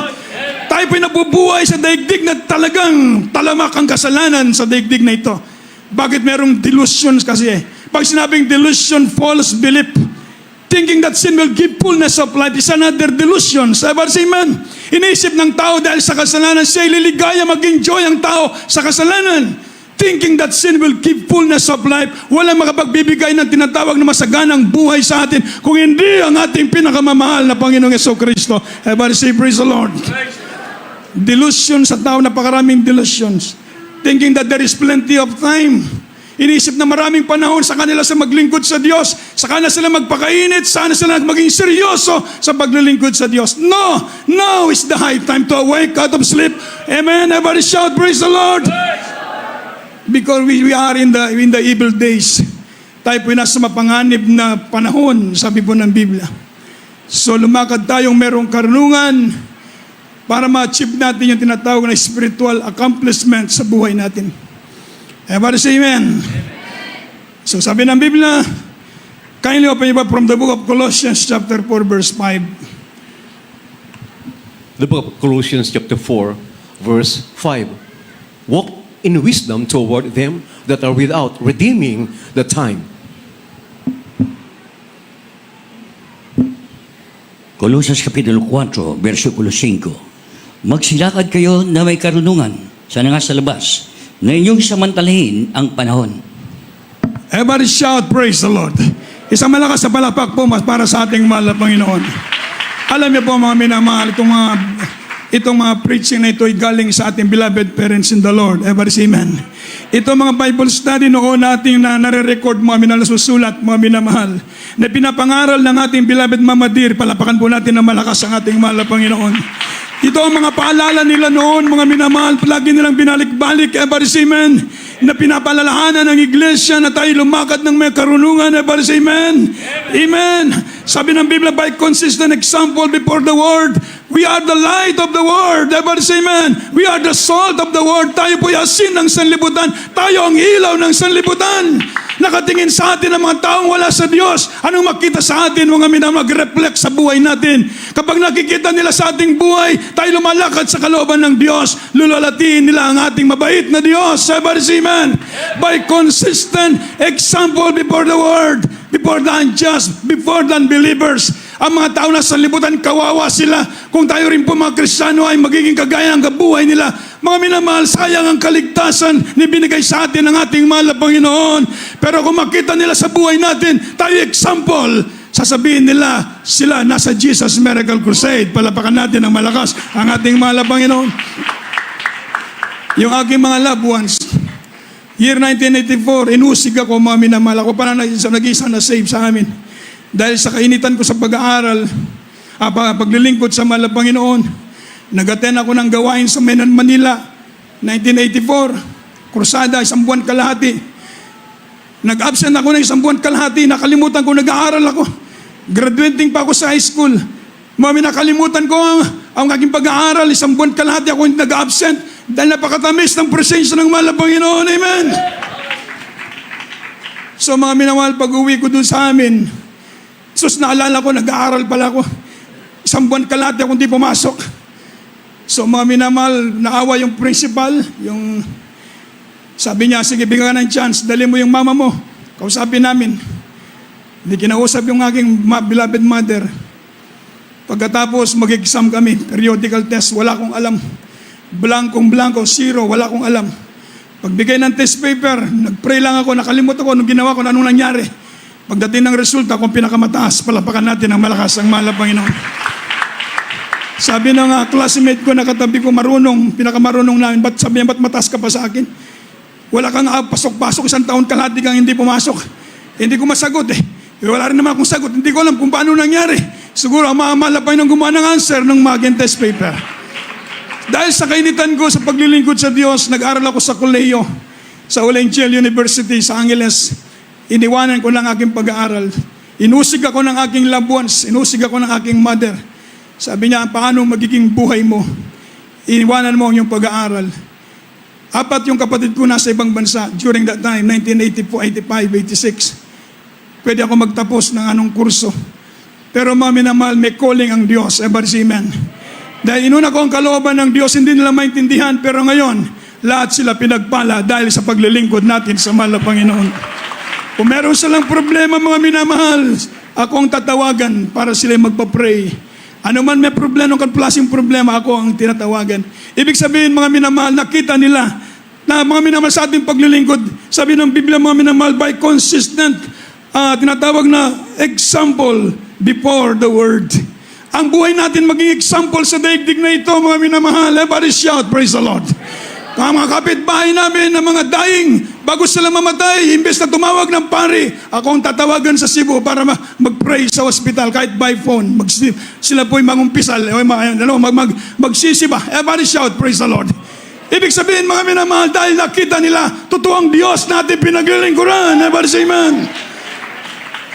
S1: Tayo po'y nabubuhay sa daigdig na talagang talamak ang kasalanan sa daigdig na ito. Bakit merong delusions kasi eh? Pag sinabing delusion, false belief, thinking that sin will give fullness of life is another delusion. Everybody say amen? Iniisip ng tao dahil sa kasalanan, siya liligaya, mag-enjoy ang tao sa kasalanan. Thinking that sin will give fullness of life, walang makapagbibigay ng tinatawag na masaganang buhay sa atin kung hindi ang ating pinakamamahal na Panginoong Jesucristo. Everybody say praise the Lord. Delusion sa tao, napakaraming delusions. Thinking that there is plenty of time. Iniisip na maraming panahon sa kanila sa maglingkod sa Diyos. Saka na sila magpakainit, sana sila maging seryoso sa paglilingkod sa Diyos. No! Now is the high time to awake out of sleep. Amen? Everybody shout, praise the Lord! Because we are in the evil days. Tayo po nasa mapanganib na panahon, sabi po ng Biblia. So lumakad tayong merong karunungan para ma-achieve natin yung tinatawag na spiritual accomplishment sa buhay natin. Everybody say amen. So sabi ng Biblia, kindly open your Bible from the book of Colossians chapter 4 verse 5.
S2: The book of Colossians chapter 4, verse 5. Walk in wisdom toward them that are without, redeeming the time.
S3: Colosas Kapitulo 4, versikulo 5. Magsilakad kayo na may karunungan sa nasa labas, na inyong samantalahin ang panahon.
S1: Everybody shout, praise the Lord. Isang malakas sa palapak po para sa ating mahal na Panginoon. Alam niyo po mga minamahal, itong mga preaching na ito ay galing sa ating beloved parents in the Lord. Everybody say amen. Ito mga Bible study noon natin na nare-record mga minasusulat, mga minamahal, na pinapangaral ng ating beloved Mama Dear. Palapakan po natin na malakas ang ating mahal na Panginoon. Ito ang mga paalala nila noon, mga minamahal, palagi nilang binalik-balik, everybody say amen, na pinapalalahanan ng iglesia na tayo lumakad ng may karunungan, everybody say amen. Amen. Sabi ng Biblia, by consistent example before the world, we are the light of the world, everybody say amen. We are the salt of the world. Tayo po yung asin ng sanlibutan. Tayo ang ilaw ng sanlibutan. Nakatingin sa atin ang mga taong wala sa Diyos. Anong makita sa atin, mga minamahal, mag-reflect sa buhay natin. Kapag nakikita nila sa ating buhay, tayo lumalakad sa kalooban ng Diyos, lulalatiin nila ang ating mabait na Diyos. Everybody say amen. By consistent example before the world, before the unjust, before the unbelievers. Ang mga tao na sa libutan, kawawa sila. Kung tayo rin po mga Kristiyano ay magiging kagaya ng kabuhay nila. Mga minamahal, sayang ang kaligtasan na binigay sa atin ng ating mahal na Panginoon. Pero kung makita nila sa buhay natin, tayo example, sasabihin nila, sila nasa Jesus Miracle Crusade. Palapakan natin ng malakas ang ating mahal na Panginoon. Yung aking mga loved ones, year 1984, inusig ako, mga minamahal. Ako pa na nag-isa na save sa amin. Dahil sa kainitan ko sa pag-aaral, paglilingkod sa mahal na Panginoon, nag-attend ako ng gawain sa Manila, 1984, krusada, 1 buwan kalahati. Nag-absent ako ng 1 buwan kalahati, nakalimutan ko, nag-aaral ako. Graduating pa ako sa high school. Nakalimutan ko ang aking pag-aaral, 1 buwan kalahati ako nag-absent dahil napakatamis ng presensya ng mahal na Panginoon. Amen! So mga minamahal, pag-uwi ko dun sa amin, sus, naalala ko, nag-aaral pala ako. 1 buwan kalahati ako hindi pumasok. So mga minamahal, naawa yung principal, yung sabi niya, sige, bigyan ka ng chance, dali mo yung mama mo. Kausapin namin. Hindi kinausap yung aking beloved mother. Pagkatapos mag-exam kami, periodical test, wala akong alam. Blankong-blanko, zero, wala akong alam. Pagbigay ng test paper, nag-pray lang ako, nakalimutan ko anong ginawa ko, anong nangyari. Pagdating ng resulta, akong pinakamataas, palapakan natin ang malakas, ang mahal na Panginoon. Sabi ng classmate ko na katabi ko, marunong, pinakamarunong namin, sabi niya, ba't mataas ka pa sa akin? Wala kang pasok-pasok, 1 taon kalahati kang hindi pumasok. Hindi ko masagot eh. Wala rin naman akong sagot, hindi ko alam kung paano nangyari. Siguro ang mga malapay nang gumawa ng answer ng maging test paper. Dahil sa kainitan ko sa paglilingkod sa Diyos, nag-aral ako sa kolehiyo, sa Olengel University sa Angeles. Iniwanan ko ng aking pag-aaral. Inusig ako ng aking loved ones, inusig ako ng aking mother. Sabi niya, paano magiging buhay mo? Iiwanan mo ang iyong pag-aaral. 4 yung kapatid ko nasa ibang bansa during that time, 1984, 85, 86. Pwede ako magtapos ng anong kurso. Pero mga minamahal, may calling ang Diyos. Ever si Amen. Dahil inuna ko ang kalooban ng Diyos, hindi nila maintindihan. Pero ngayon, lahat sila pinagpala dahil sa paglilingkod natin sa mahal na Panginoon. Kung meron silang problema, mga minamahal, ako ang tatawagan para sila magpa-pray. Ano man may problema, kung klaseng problema, ako ang tinatawagan. Ibig sabihin, mga minamahal, nakita nila na mga minamahal sa ating paglilingkod, sabi ng Biblia, mga minamahal, by consistent, tinatawag na example before the word. Ang buhay natin maging example sa daigdig na ito, mga minamahal. Everybody shout, praise the Lord. Ang mga kapitbahay namin na mga daing, bago sila mamatay, imbes na tumawag ng pari, ako ang tatawagan sa Cebu para mag-pray sa hospital kahit by phone. Sila po'y mangumpisal, magsisiba. Everybody shout, praise the Lord. Ibig sabihin, mga minamahal, dahil nakita nila, totoong Diyos natin pinaglilingkuran. Everybody say amen.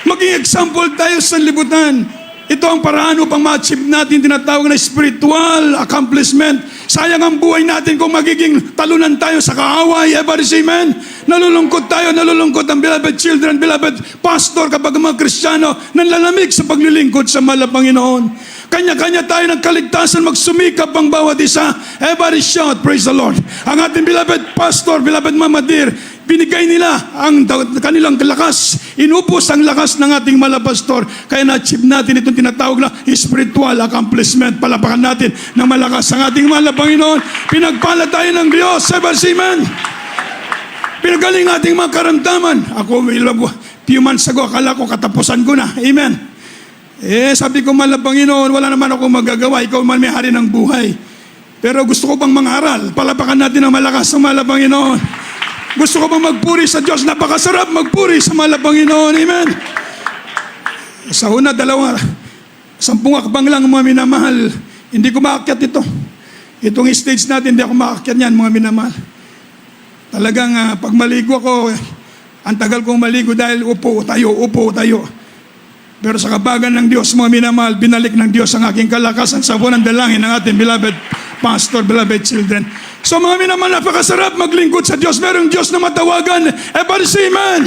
S1: Maging example tayo sa libutan. Ito ang paraan upang ma-achieve natin tinatawag na spiritual accomplishment. Sayang ang buhay natin kung magiging talunan tayo sa kaaway. Everybody say amen. Nalulungkot tayo, nalulungkot ang beloved children, beloved pastor kapag mga Kristiyano nanlalamig sa paglilingkod sa mahal na Panginoon. Kanya-kanya tayo ng kaligtasan, magsumikap ang bawat isa. Everybody shout, praise the Lord. Ang ating beloved pastor, beloved Mama Dear, binigay nila ang kanilang lakas. Inupos ang lakas ng ating malapastor. Kaya na-achieve natin itong tinatawag na spiritual accomplishment. Palapakan natin na malakas ang ating mahal na Panginoon. Pinagpala tayo ng Diyos. Amen. Pinagaling ating mga karamdaman. Ako, few months ago, akala ko katapusan ko na. Amen. Sabi ko, mahal na Panginoon, wala naman ako magagawa. Ikaw man may hari ng buhay. Pero gusto ko pang mangaral. Palapakan natin ng malakas ang mahal na Panginoon. Gusto ko bang magpuri sa Diyos? Napakasarap magpuri sa mahal na Panginoon. Amen. Sa una, 10 hakbang lang, mga minamahal. Hindi ko maakyat ito. Itong stage natin, hindi ako maakyat yan, mga minamahal. Talagang pag maligo ako, ang tagal kong maligo dahil upo tayo. Pero sa kabagan ng Diyos, mga minamahal, binalik ng Diyos ang aking kalakasan sa buwan ng dalangin ng ating beloved pastor, beloved children. So mga minamahal, napakasarap maglingkod sa Diyos. Merong Diyos na matawagan. Everybody say amen.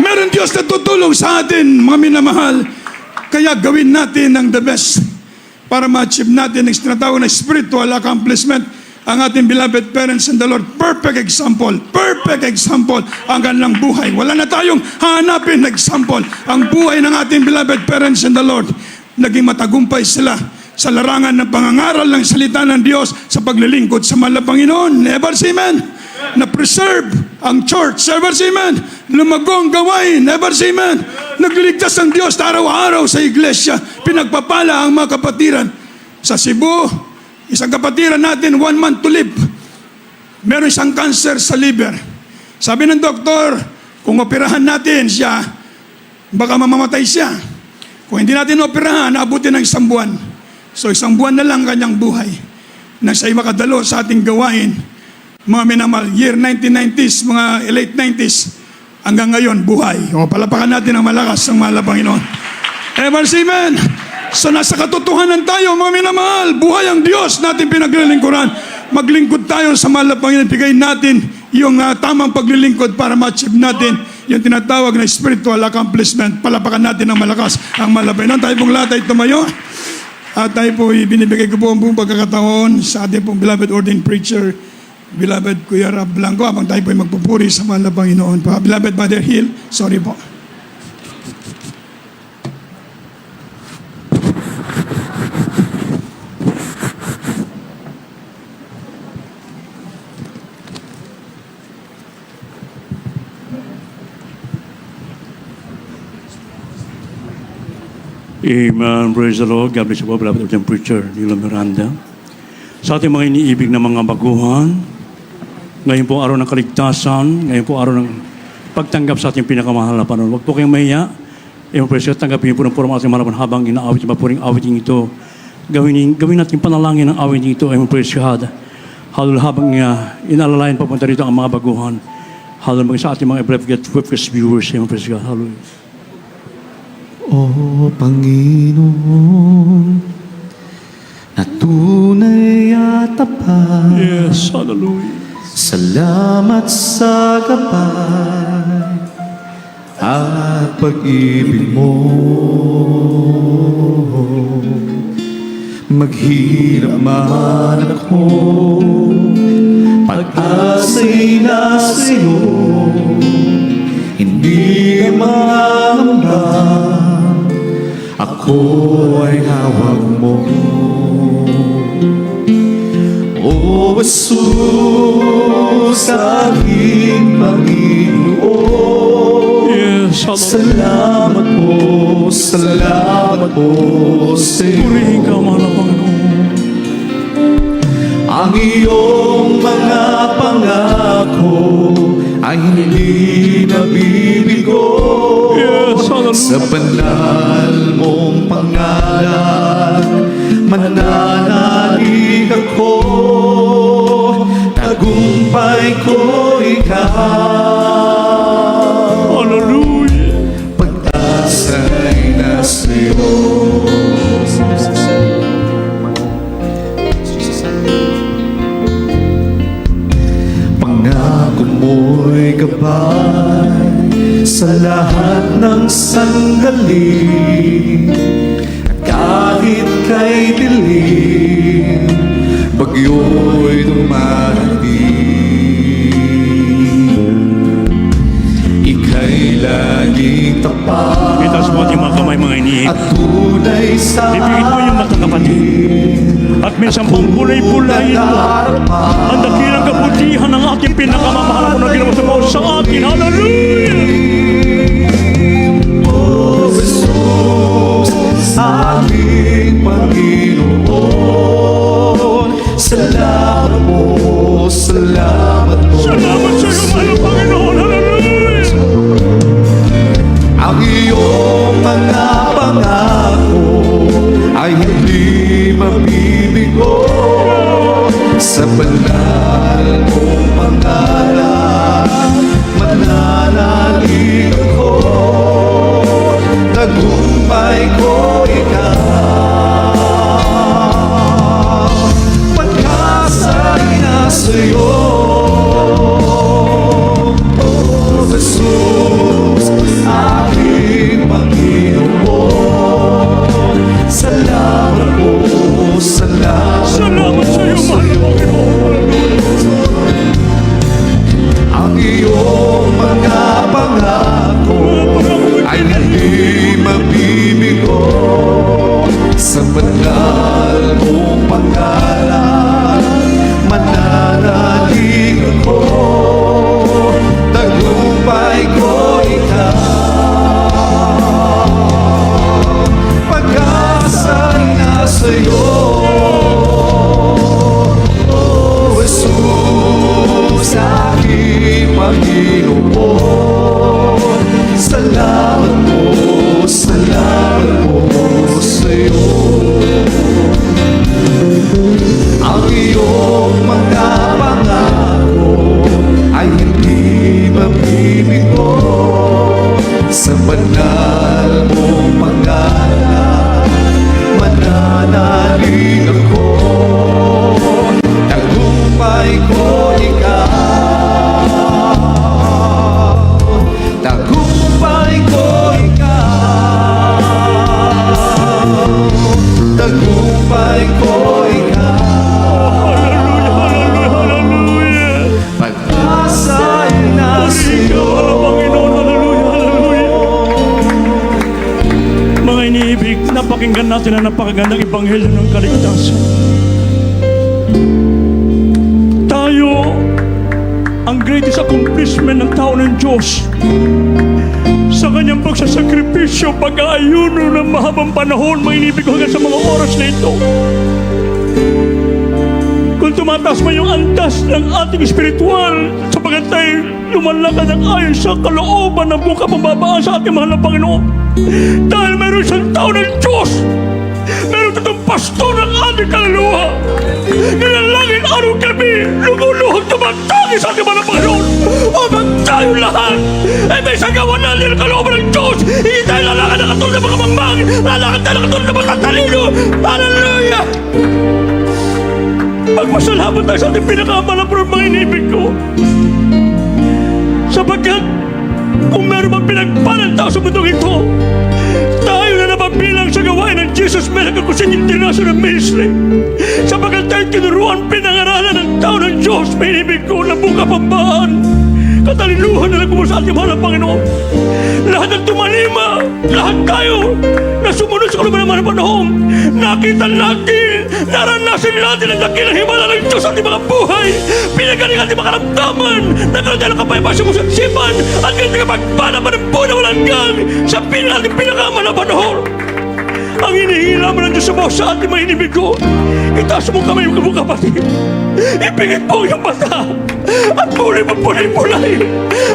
S1: Merong Diyos na tutulong sa atin, mga minamahal. Kaya gawin natin ang the best para ma-achieve natin ang tinatawag na spiritual accomplishment. Ang ating beloved parents in the Lord, perfect example ang kanilang buhay. Wala na tayong hanapin na example. Ang buhay ng ating beloved parents in the Lord, naging matagumpay sila sa larangan ng pangangaral ng salita ng Diyos sa paglilingkod sa mahal na Panginoon. Never say amen. Na-preserve ang church. Never say amen. Lumagong gawain. Never say amen. Nagliligtas ang Diyos araw-araw sa iglesia. Pinagpapala ang mga kapatiran. Sa Cebu, isang kapatiran natin, 1 month to live. Meron isang cancer sa liver. Sabi ng doktor, kung operahan natin siya, baka mamamatay siya. Kung hindi natin operahan, abutin ng 1 buwan. So 1 buwan na lang kanyang buhay. Nang siya'y makadalo sa ating gawain, mga minamahal, year 1990s, mga late 90s, hanggang ngayon, buhay. O palapakan natin ang malakas ng mahal na Panginoon. Amen. So nasa katotohanan tayo, mga minamahal. Buhay ang Diyos natin pinaglilingkuran. Maglingkod tayo sa mahal na Panginoon. Bigay natin yung tamang paglilingkod para ma-achieve natin yung tinatawag na spiritual accomplishment. Palapakan natin ang malakas ang mahal na Panginoon. Tayo pong lahat ay tumayo. At tayo po binibigay ko po ang buong pagkakataon sa ating pong beloved ordained preacher, beloved Kuya Rab Blanco, habang tayo po ay magpupuri sa mahal na Panginoon. Beloved Brother Hill, sorry po.
S4: Amen. Praise the Lord. God bless you po, beloved ordained preacher, Nilo Miranda. Sa ating mga iniibig na mga baguhan, ngayon po araw ng kaligtasan, ngayon po araw ng pagtanggap sa ating pinakamahal na Panginoon. Huwag po kayong mahiya. Amen. Praise God. Tanggapin po ng puro ating mahal habang inaawit yung mapuring awiting ito. Gawin natin panalangin ng awiting ito. Amen. Praise God. Halul habang inalalayan papunta rito ang mga baguhan. Halul sa ating mga webcast viewers. Amen. Praise God. Hallelujah.
S5: O Panginoon, na tunay at tapat.
S4: Yes, hallelujah.
S5: Salamat sa gabay at pag-ibig mo. Maghirap man ako, pag-asa'y nasa iyo. Hindi mangamba, ako ay hawak mo. O Jesus, aking Panginoon.
S4: Yes,
S5: Salamat po sa iyo.
S4: Purihin ka, mahal na Panginoon.
S5: Ang iyong mga pangako ay hindi nabibigo.
S4: Yes, hallelujah.
S5: Sa banal mong pangalan, mananalig ako. Tagumpay ko ikaw.
S4: Hallelujah.
S5: Pag-asa'y nasa iyo. Pangako mo'y gabay sa lahat ng sandali. At kahit kay dilim, bagyo'y dumarating. Ika'y laging tapat
S4: Itaas mo ating mga kamay, mga iniib.
S5: at tunay sa
S4: Ibigin mo yung mata, kapatid. At minsan pong pulay-pulayin mo ang dakilang kabutihan ng ating pinakamamahal mo na ginawa sa bawat sa atin. Hallelujah!
S5: O Jesus, aking Panginoon. Salamat po, salamat po.
S4: Salamat sa iyo, mahal na Panginoon. Hallelujah!
S5: Ang iyong mga pangako ay hindi mabibigo. Sa banal mong pangalan, mananalig ako. Tagumpay ko ikaw. Pag-asa'y nasa iyo. O Jesus, aking Panginoon. Salamat po, salamat
S4: Salamat sa iyo, mahal na Panginoon.
S5: ang iyong mga pangako ay hindi mabibigo. Sa banal mong pangalan, mananalig ako. Tagumpay ko ikaw. Pag-asa'y nasa iyo. O Jesus, aking Panginoon. Salamat po sa iyo. Ang iyong mga pangako ay hindi mabibigo. Sa banal mong pangalan, mananalig ako. Tagumpay ko ikaw. Tagumpay ko ikaw. Tagumpay ko ikaw.
S4: Hallelujah, hallelujah.
S5: Pag-asa'y nasa iyo.
S4: Panginoon, hallelujah, hallelujah. Mga iniibig, napakinggan natin ang napakagandang ebanghelyo ng kaligtasan. Tayo, ang greatest accomplishment ng tao ng Diyos sa kanyang pagsasakripisyo, pag-aayuno ng mahabang panahon, mga iniibig ko hanggang sa mga oras na ito. Kung tumataas man yung antas ng ating espiritual, sapagat tayo lumalakad ng ayon sa kalooban ng buong kapababaan sa ating mahal na Panginoon. Dahil meron siyang tao ng Diyos, meron itong pasto ng ating kaluluwa. Nilalangin araw-gabi, lumuluhog tumatangis sa ating mahal na Panginoon upang tayo lahat ay may sagawa natin ang kalooban ng Diyos. tayo lalakad na katulad ng mga mamang, lalakad tayo na katulad ng mga tatalino. Hallelujah! Magpasalamat tayo sa ating pinakamalabron mga inibig ko. Sapagkat kung meron bang pinagpalang tao sa mundong ito, tayo na napabilang sa gawain ng Jesus Miracle Crusade International Ministry. Sapagkat tayo tinuruan pinangaralan ng tao ng Diyos, may inibig ko na buong kapambaan, katalinuhan na nagmumula sa ating mahal na Panginoon. Lahat ng tumalima, lahat tayo na sumunod sa kaluman ng panahon, nakita natin, naranasin natin ang dakilang himala ng Diyos sa ating mga buhay, pinagaling ating mga karamdaman, nagkaroon tayo ng kapayapaan sa musang sipan, at ganito kapagpala pa ng buhay na walang gang sa ating pinakaman na panahon. Ang hinihingi naman ng Diyos sa ating mga inibig ko, itaas mo kamay yung kapatid, ipigit mo yung mata, at muli magpulay-pulay.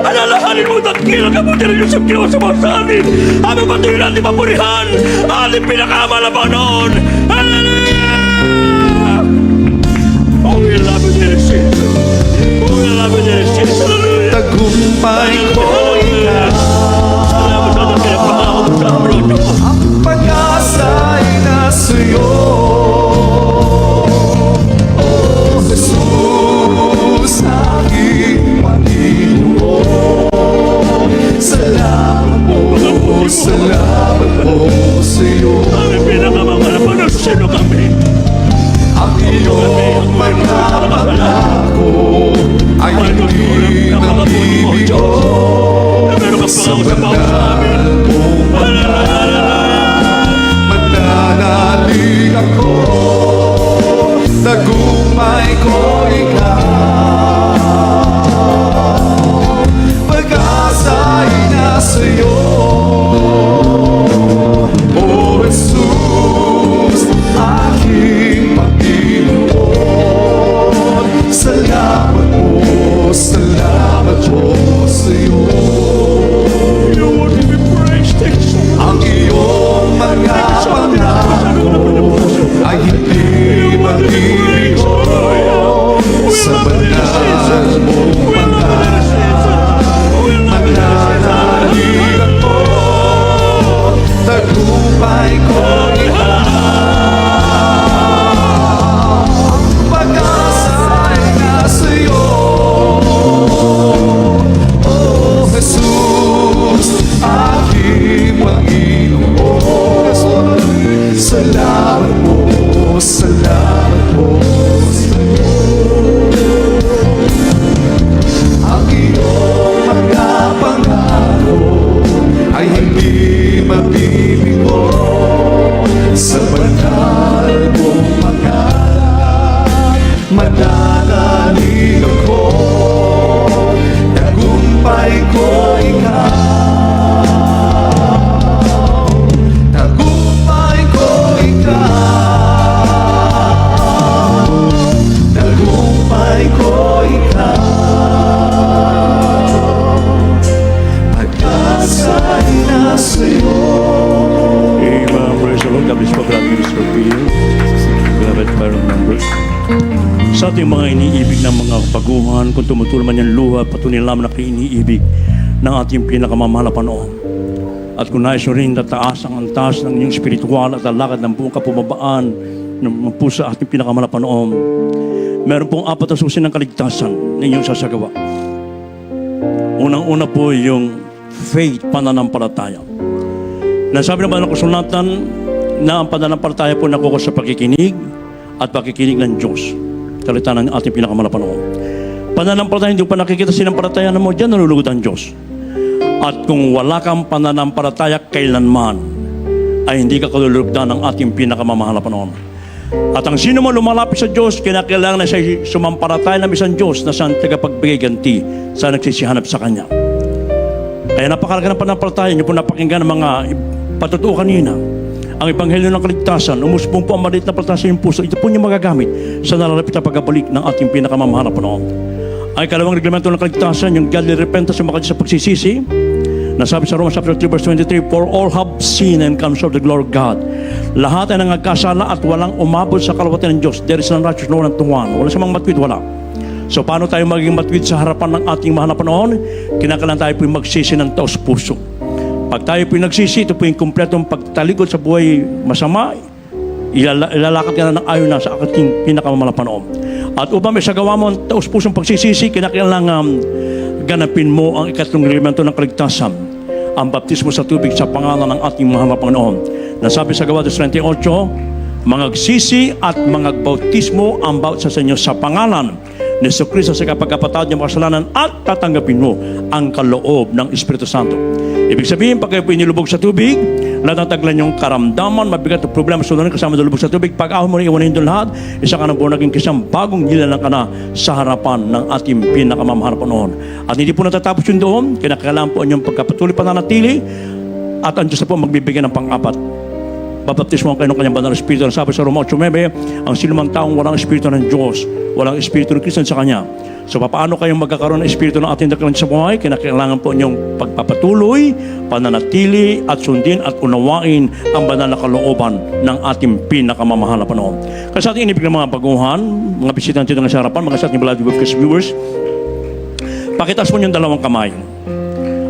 S4: Alalahanin mo dakilang kabuti ng Diyos ang ginawa sa atin, habang patuloy natin mapurihan ating pinakaman na panahon. Hallelujah! Oh, we love you, dear Jesus. Oh, we love you, dear Jesus. Hallelujah!
S5: Tagumpay ko ikaw,
S4: Salamat sa ating pinapangako mo sa aming Diyos.
S5: ang pag-asa'y nasa'yo. Oh, Jesus, aking Panginoon, salamat po sa'yo.
S4: Aming pinakamamalapan na sino kami.
S5: Ang iyong mga pangako ay hindi mabibigo. Sa banal mong mananalig ako, tagumpay ko ikaw, pag-asa'y nasa'yo. O Jesus, aking Panginoon, salamat po sa'yo.
S4: You want to be praised. Thank you so much.
S5: Ang iyong mga pangako ay hindi mabibigo. Sa banal mong mananalig ako, tagumpay ko ikaw, ang pag-asa'y nasa'yo. Oh, Jesus, aking Panginoon, salamat po sa'yo. Ang iyong mga pangako ay hindi mabibigo. Sa banal mong pangalan, mananalig ako, tagumpay ko ikaw, tagumpay ko ikaw, tagumpay ko ikaw, pag-asa'y nasa'yo.
S4: Amen. Praise the Lord. God bless you, Brother Minister Bill. Beloved parang members. Sa ating mga iniibig ng mga baguhan, kung tumutulong man yung luha, patuloy lamang na iniibig ng ating pinakamamahal na Panginoon. At kung nais nyo rin tataas ang antas ng inyong spiritual at alakad ng buong kapumabaan ng puso sa ating pinakamahal na Panginoon, meron pong 4 na susi ng kaligtasan na inyong sasagawa. Unang-una po yung faith, pananampalataya. Nasabi naman ng kasulatan na ang pananampalataya po nakuha sa pakikinig at pakikinig ng Diyos. Salita ng ating pinakamahal na Panginoon. Pananampalataya, hindi pa nakikita sinampalataya mo, dyan nalulugod ang Diyos. At kung wala kang pananampalataya kailanman, ay hindi ka kalulugdan ng ating pinakamamahal na Panginoon. At ang sino man lumalapit sa Diyos, kinakailangan na siya sumampalataya ng isang Diyos na siyang tagapagbigay ganti sa nagsisihanap sa Kanya. Kaya napakalaga ng pananampalataya, niyo po napakinggan ng mga patutuo kanina. Ang Ebanghelyo ng Kaligtasan, umusbong po ang maliit na palatasa yung puso, ito po niya magagamit sa nalalapit na pagkabalik ng ating pinakamamahal na Panginoon. Ang ikalawang reglamento ng Kaligtasan, yung godly repentance, yung makadya sa pagsisisi, nasabi sa Romans chapter 3 verse 23, for all have sinned and come short of the glory of God. Lahat ay nangagkasala at walang umabot sa kalawatan ng Diyos. There is none righteous, no one to one. Wala sa mga matwid, wala. So paano tayo maging matwid sa harapan ng ating mahal na Panginoon? Kinakailangan tayo po magsisi ng taos puso. Pag tayo po nagsisi, ito po yung kumpletong pagtalikod sa buhay masama, ilalakad ka na ng ayon na sa ating pinakamamalang panahon. At upang may sagawa mo ang taus-pusong pagsisisi, kinakailangan ganapin mo ang ikatlong elemento ng kaligtasan, ang baptismo sa tubig sa pangalan ng ating mahal na Panginoon. Nasabi sa Gawa 38, mangagsisi at mangagbautismo ang bawat sa inyo sa pangalan ni Jesucristo sa kapagkapatawad ng kasalanan at tatanggapin mo ang kaloob ng Espiritu Santo. Ibig sabihin, pag kayo po inilubog sa tubig, lahat ng taglan yung karamdaman, mabigat na problema sa kasama ng lubog sa tubig, pag ahon mo na iwanin doon lahat, isa ka na po naging kisang bagong nilalang ka na sa harapan ng ating pinakamamahal na Panginoon. At hindi po natatapos yun doon, kinakailangan po ang inyong pagkapatuloy pananatili, at ang Diyos na po magbibigay ng pang-apat. Babaptismo ang kayo ng kanyang banal na Espiritu. Sabi sa Roma 8:9, ang sinumang taong walang Espiritu ng Diyos, walang Espiritu ng Kristo sa Kanya. So, paano kayong magkakaroon ng Espiritu ng ating dakilang sa buhay? Kinakailangan po inyong pagpapatuloy, pananatili, at sundin at unawain ang banal na kalooban ng ating pinakamamahal na Panginoon. Kasi sa ating inibig ng mga baguhan, mga bisitante ng sa harapan, mga sa ating beloved viewers, pakitas mo yung dalawang kamay.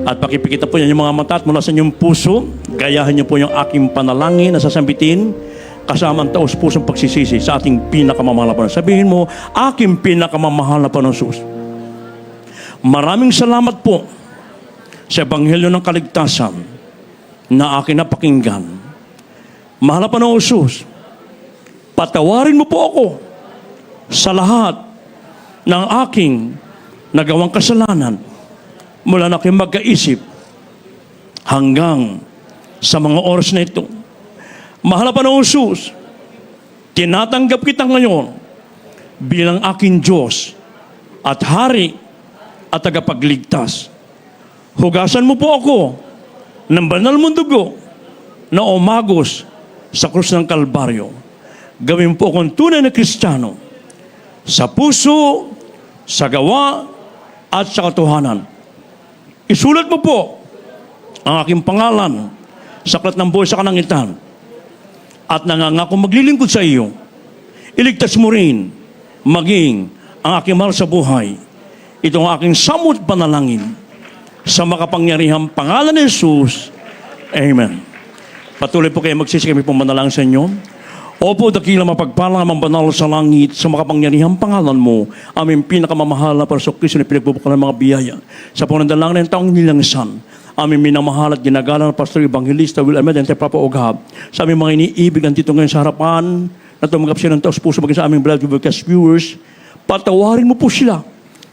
S4: At pakipikita po yan yung mga mata at mula sa inyong puso, gayahin niyo po yung aking panalangin na sasambitin kasama ang taos-pusong pagsisisi sa ating pinakamamahal na Panginoon. Sabihin mo, aking pinakamamahal na Panginoon. Maraming salamat po sa Ebanghelyo ng Kaligtasan na akin napakinggan. Mahal na Panginoon Jesus, patawarin mo po ako sa lahat ng aking nagawang kasalanan mula na aking magkaisip hanggang sa mga oras na ito. Mahal na Panginoong Jesus, tinatanggap kita ngayon bilang aking Diyos at Hari at tagapagligtas. Hugasan mo po ako ng banal mong dugo na umagos sa krus ng Kalbaryo. Gawin po akong tunay na Kristiyano sa puso, sa gawa, at sa katotohanan. Isulat mo po ang aking pangalan sa aklat ng buhay sa kalangitan at nangangako maglilingkod sa iyo. Iligtas mo rin maging ang aking mahal sa buhay. Ito ang aking samot panalangin sa makapangyarihang pangalan ni Jesus. Amen. Patuloy po kayo magsisi, kami pong manalangin sa inyo. Opo, dakila mapagpalang ang banal sa langit sa makapangyarihang pangalan mo, aming pinakamamahal na Kristo na pinagbubukan ng mga biyaya. Sa panandalangin ng taong nilangsan, aming minamahal at ginagalang na Pastor Evangelista Will Ahmed and Papa Oghab, sa aming mga iniibig dito ngayon sa harapan, na tumanggap sila ng taos puso maging sa aming beloved viewers, patawarin mo po sila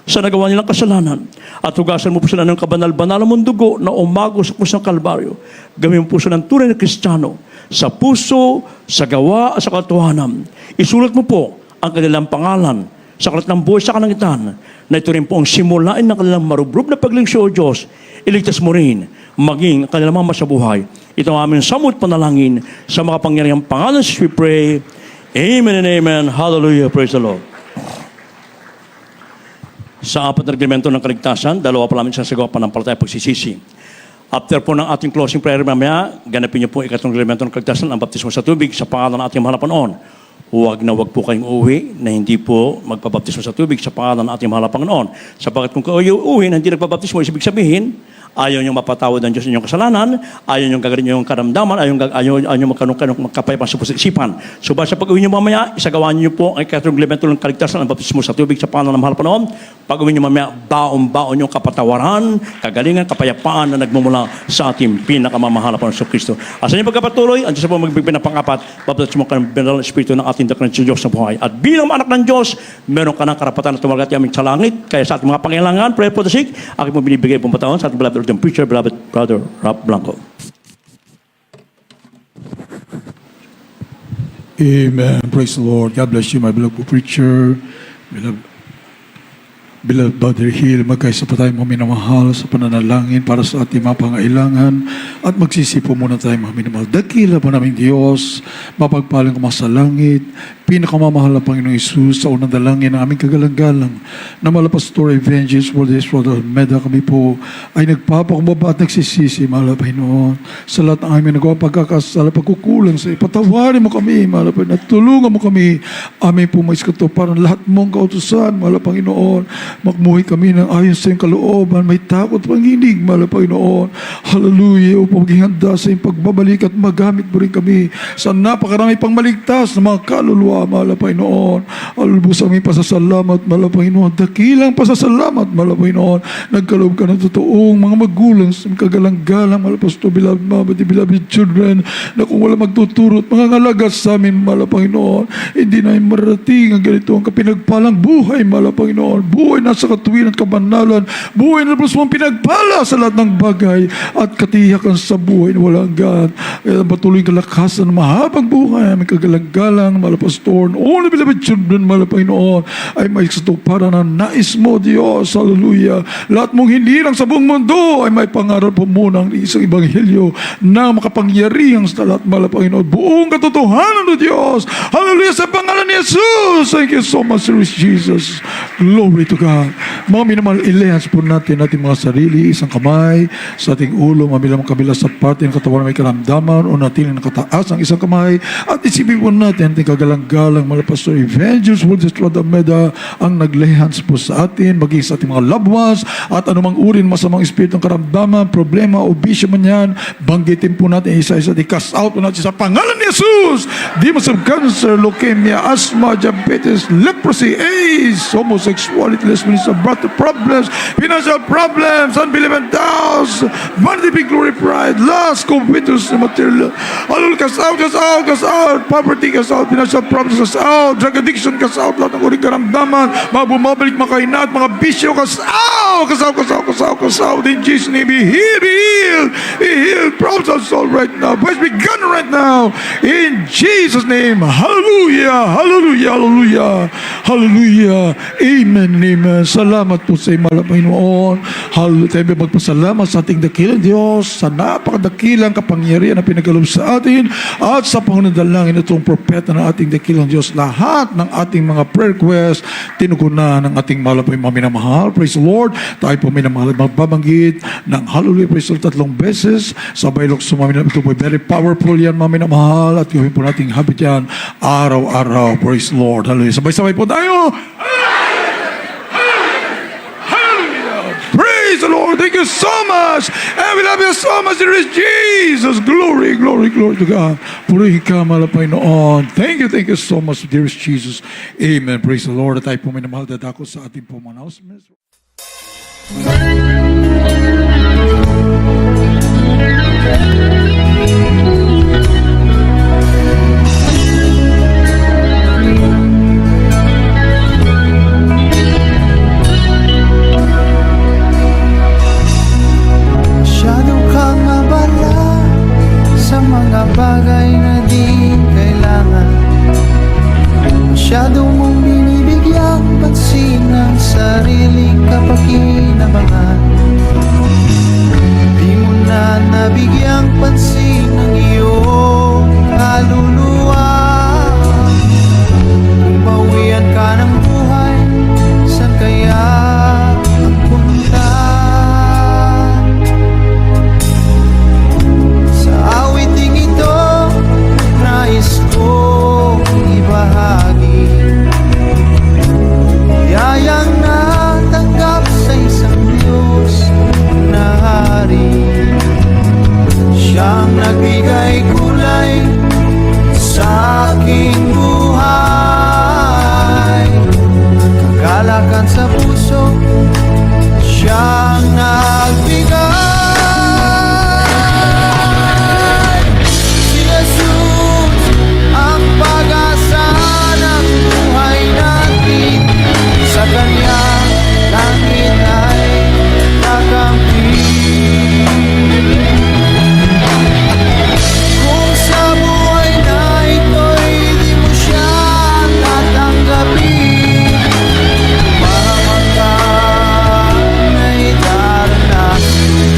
S4: sa nagawa nilang kasalanan at hugasan mo po sila ng kabanal-banal mong dugo na umagos sa krus ng Kalbaryo. Gawin mo po sila ng tunay na Kristiyano sa puso, sa gawa at sa katotohanan. Isulat mo po ang kanilang pangalan sa aklat ng buhay sa kalangitan na ito rin po ang simulain ng kanilang marubrub na paglingsyo o Diyos. Iligtas mo rin maging ang kanilang mga masabuhay. Ito ang aming samot panalangin sa makapangyarihang pangalan we pray. Amen and amen. Hallelujah. Praise the Lord. Sa apat na reglamento ng kaligtasan, dalawa pa namin sasagawa pananampalataya pagsisisi. After po ng ating closing prayer mamaya, ganapin niyo po ikatlong reglamento ng kaligtasan, ang baptismo sa tubig sa pangalan ng ating mahal na Panginoon. Huwag na huwag po kayong uuwi na hindi po magpabaptismo sa tubig sa pangalan ng ating mahal na Panginoon. Sapagkat kung kayo uuwi na hindi nagpabaptismo, ibig sabihin, ayaw niyong mapatawad ng Diyos inyong kasalanan, ayaw niyong gagawin niyong karamdaman, ayaw niyong magkapayapang sa isipan. So sa pag-uwi niyo mamaya, isagawa niyo po ang ikatlong reglamento ng kaligtasan, ang baptismo sa tubig sa pangalan ng mahal na Panginoon. Pag-uwi niyo mamaya, baon-baon yung kapatawaran, kagalingan, kapayapaan na nagmumula sa ating pinakamamahal na Panginoon sa Kristo. Asa niyo pagkapatuloy, ang Diyos po magbibigay ng pang-apat, baptismo ka ng banal na Espiritu ng ating dakilang Diyos sa buhay. At bilang anak ng Diyos, meron ka ng karapatan na tumagat aming sa langit. Kaya sa ating mga pangailangan, pray for the sick, aking po binibigay pong pataon sa ating beloved preacher, beloved brother Rob Blanco.
S1: Amen. Praise the Lord. God bless you, my beloved preacher. Beloved Brother Hill, magkaisa pa tayo mga minamahal sa pananalangin para sa ating mga pangailangan at magsisipo muna tayo mga minamahal. Dakila po namin Diyos, mapagpalang ka sa langit,
S6: pinakamamahal na Panginoong Isus, sa unang dalangin ng aming kagalang-galang na Pastor Evangelist Waldes Brother Meda, kami po ay nagpapakumbaba at nagsisisi, mahal na Panginoon, sa lahat ng aming nagawa pagkakasala, pagkukulang sa ipatawarin mo kami, mahal na Panginoon, at tulungan mo kami, aming po mais katuparan lahat mong kautusan, mahal na Panginoon, magmuhi kami ng ayon sa iyong kalooban, may takot panginig, mahal na Panginoon, hallelujah, upang maging handa sa iyong pagbabalik at magamit mo rin kami sa napakarami pang maligtas na mga kaluluwa, mahal na Panginoon. Alubos aming pasasalamat, mahal na Panginoon. Dakilang pasasalamat, mahal na Panginoon. Nagkaloob ka ng totoong mga magulang sa kagalang-galang, mahal na Pastor, beloved mama, beloved children, na kung wala magtuturot, mga ngalagas sa amin, mahal na Panginoon, hindi na marating ang ganito ang kapinagpalang buhay, mahal na Panginoon. Buhay na sa katuwiran at kabanalan. Buhay na plus mong pinagpala sa lahat ng bagay at katiyakan sa buhay na walang hanggan. Kaya patuloy kalakasan ng mahabang buhay, may kagalang-galang, mahal na Pastor, all the beloved children, mahal na Panginoon, ay may katuparan ng nais mo, Diyos, hallelujah. Lahat mong hinirang sa buong mundo ay may pangarap mo ng isang ebanghelyo na makapangyarihan sa lahat, mahal na Panginoon. Buong katotohanan ng Diyos, hallelujah, sa pangalan ni Jesus. Thank you so much, Jesus. Glory to God. Mga minamahal, ilehans po natin ating mga sarili, isang kamay sa ating ulo, mamilang kabila sa parte ng katawan na may karamdaman o natin nakataas ang isang kamay, at isipin po natin ating kagalang-galang mahal na Pastor Evangelist Waldes Brother Meda ang naglehans po sa atin, maging sa ating mga loved ones, at anumang uri ng masamang espiritu ng karamdaman, problema o bisyo man yan, banggitin po natin isa-isa, i-cast out po natin sa pangalan ni Jesus. Demons of cancer, leukemia, asthma, diabetes, leprosy, AIDS, homosexuality, lesbianism, brother problems, financial problems, unbelief and doubts, vanity, big glory, pride, lust, covetous, material. Hallelujah, cast out, cast out, cast out, poverty, cast out, financial problems, cast out, drug addiction, cast out, lahat ng uring karamdaman, mga bumabalik, mga kainat, mga bisyo, cast out, cast out, cast out, cast out, cast out, in Jesus' name, be healed, be healed, be healed, problems are solved right now, boys begun right now, in Jesus' name, hallelujah, hallelujah, hallelujah, hallelujah, amen, amen. Salamat po sa mahal na Panginoon. Hallelujah, tayo magpasalamat sa ating dakilang Diyos, sa napakadakilang kapangyarihan na pinagkaloob sa atin, at sa pangunadalangin itong propeta ng ating dakilang Diyos. Lahat ng ating mga prayer requests, tinugunan ng ating mahal na Panginoon, minamahal. Praise the Lord. Tayo po minamahal at magbabanggit ng hallelujah, praise the Lord, 3 beses. Sabay lok sumamin, ito po very powerful yan, mga minamahal, at gawin po nating habit yan araw-araw. Praise the Lord. Hallelujah. Sabay-sabay po tayo. Praise the Lord. Thank you so much. And we love you so much. There is Jesus. Glory, glory, glory to God. Purihin ka, mahal na Panginoon. Thank you so much, dearest Jesus. Amen. Praise the Lord. At tayo po minamahal, dadako sa ating po mga announcements.
S5: Masyado kang abala sa mga bagay na di kailangan. Masyado mong binibigyang pansin ang sariling kapakinabangan. Di mo na nabigyang pansin ang iyong kaluluwa. Kung bawian ka ng buhay, saan kaya ang punta? Sa awiting ito, nais kong ibahagi biyayang natanggap sa isang Diyos na hari. Siyang nagbigay kulay sa aking buhay, kagalakan sa puso, siyang nagbigay. Si Jesus ang pag-asa ng buhay natin, sa Kanya langit ay kakampi. Kung sa buhay na ito'y di mo siya tatanggapin, mahamang ka na'y daranasin.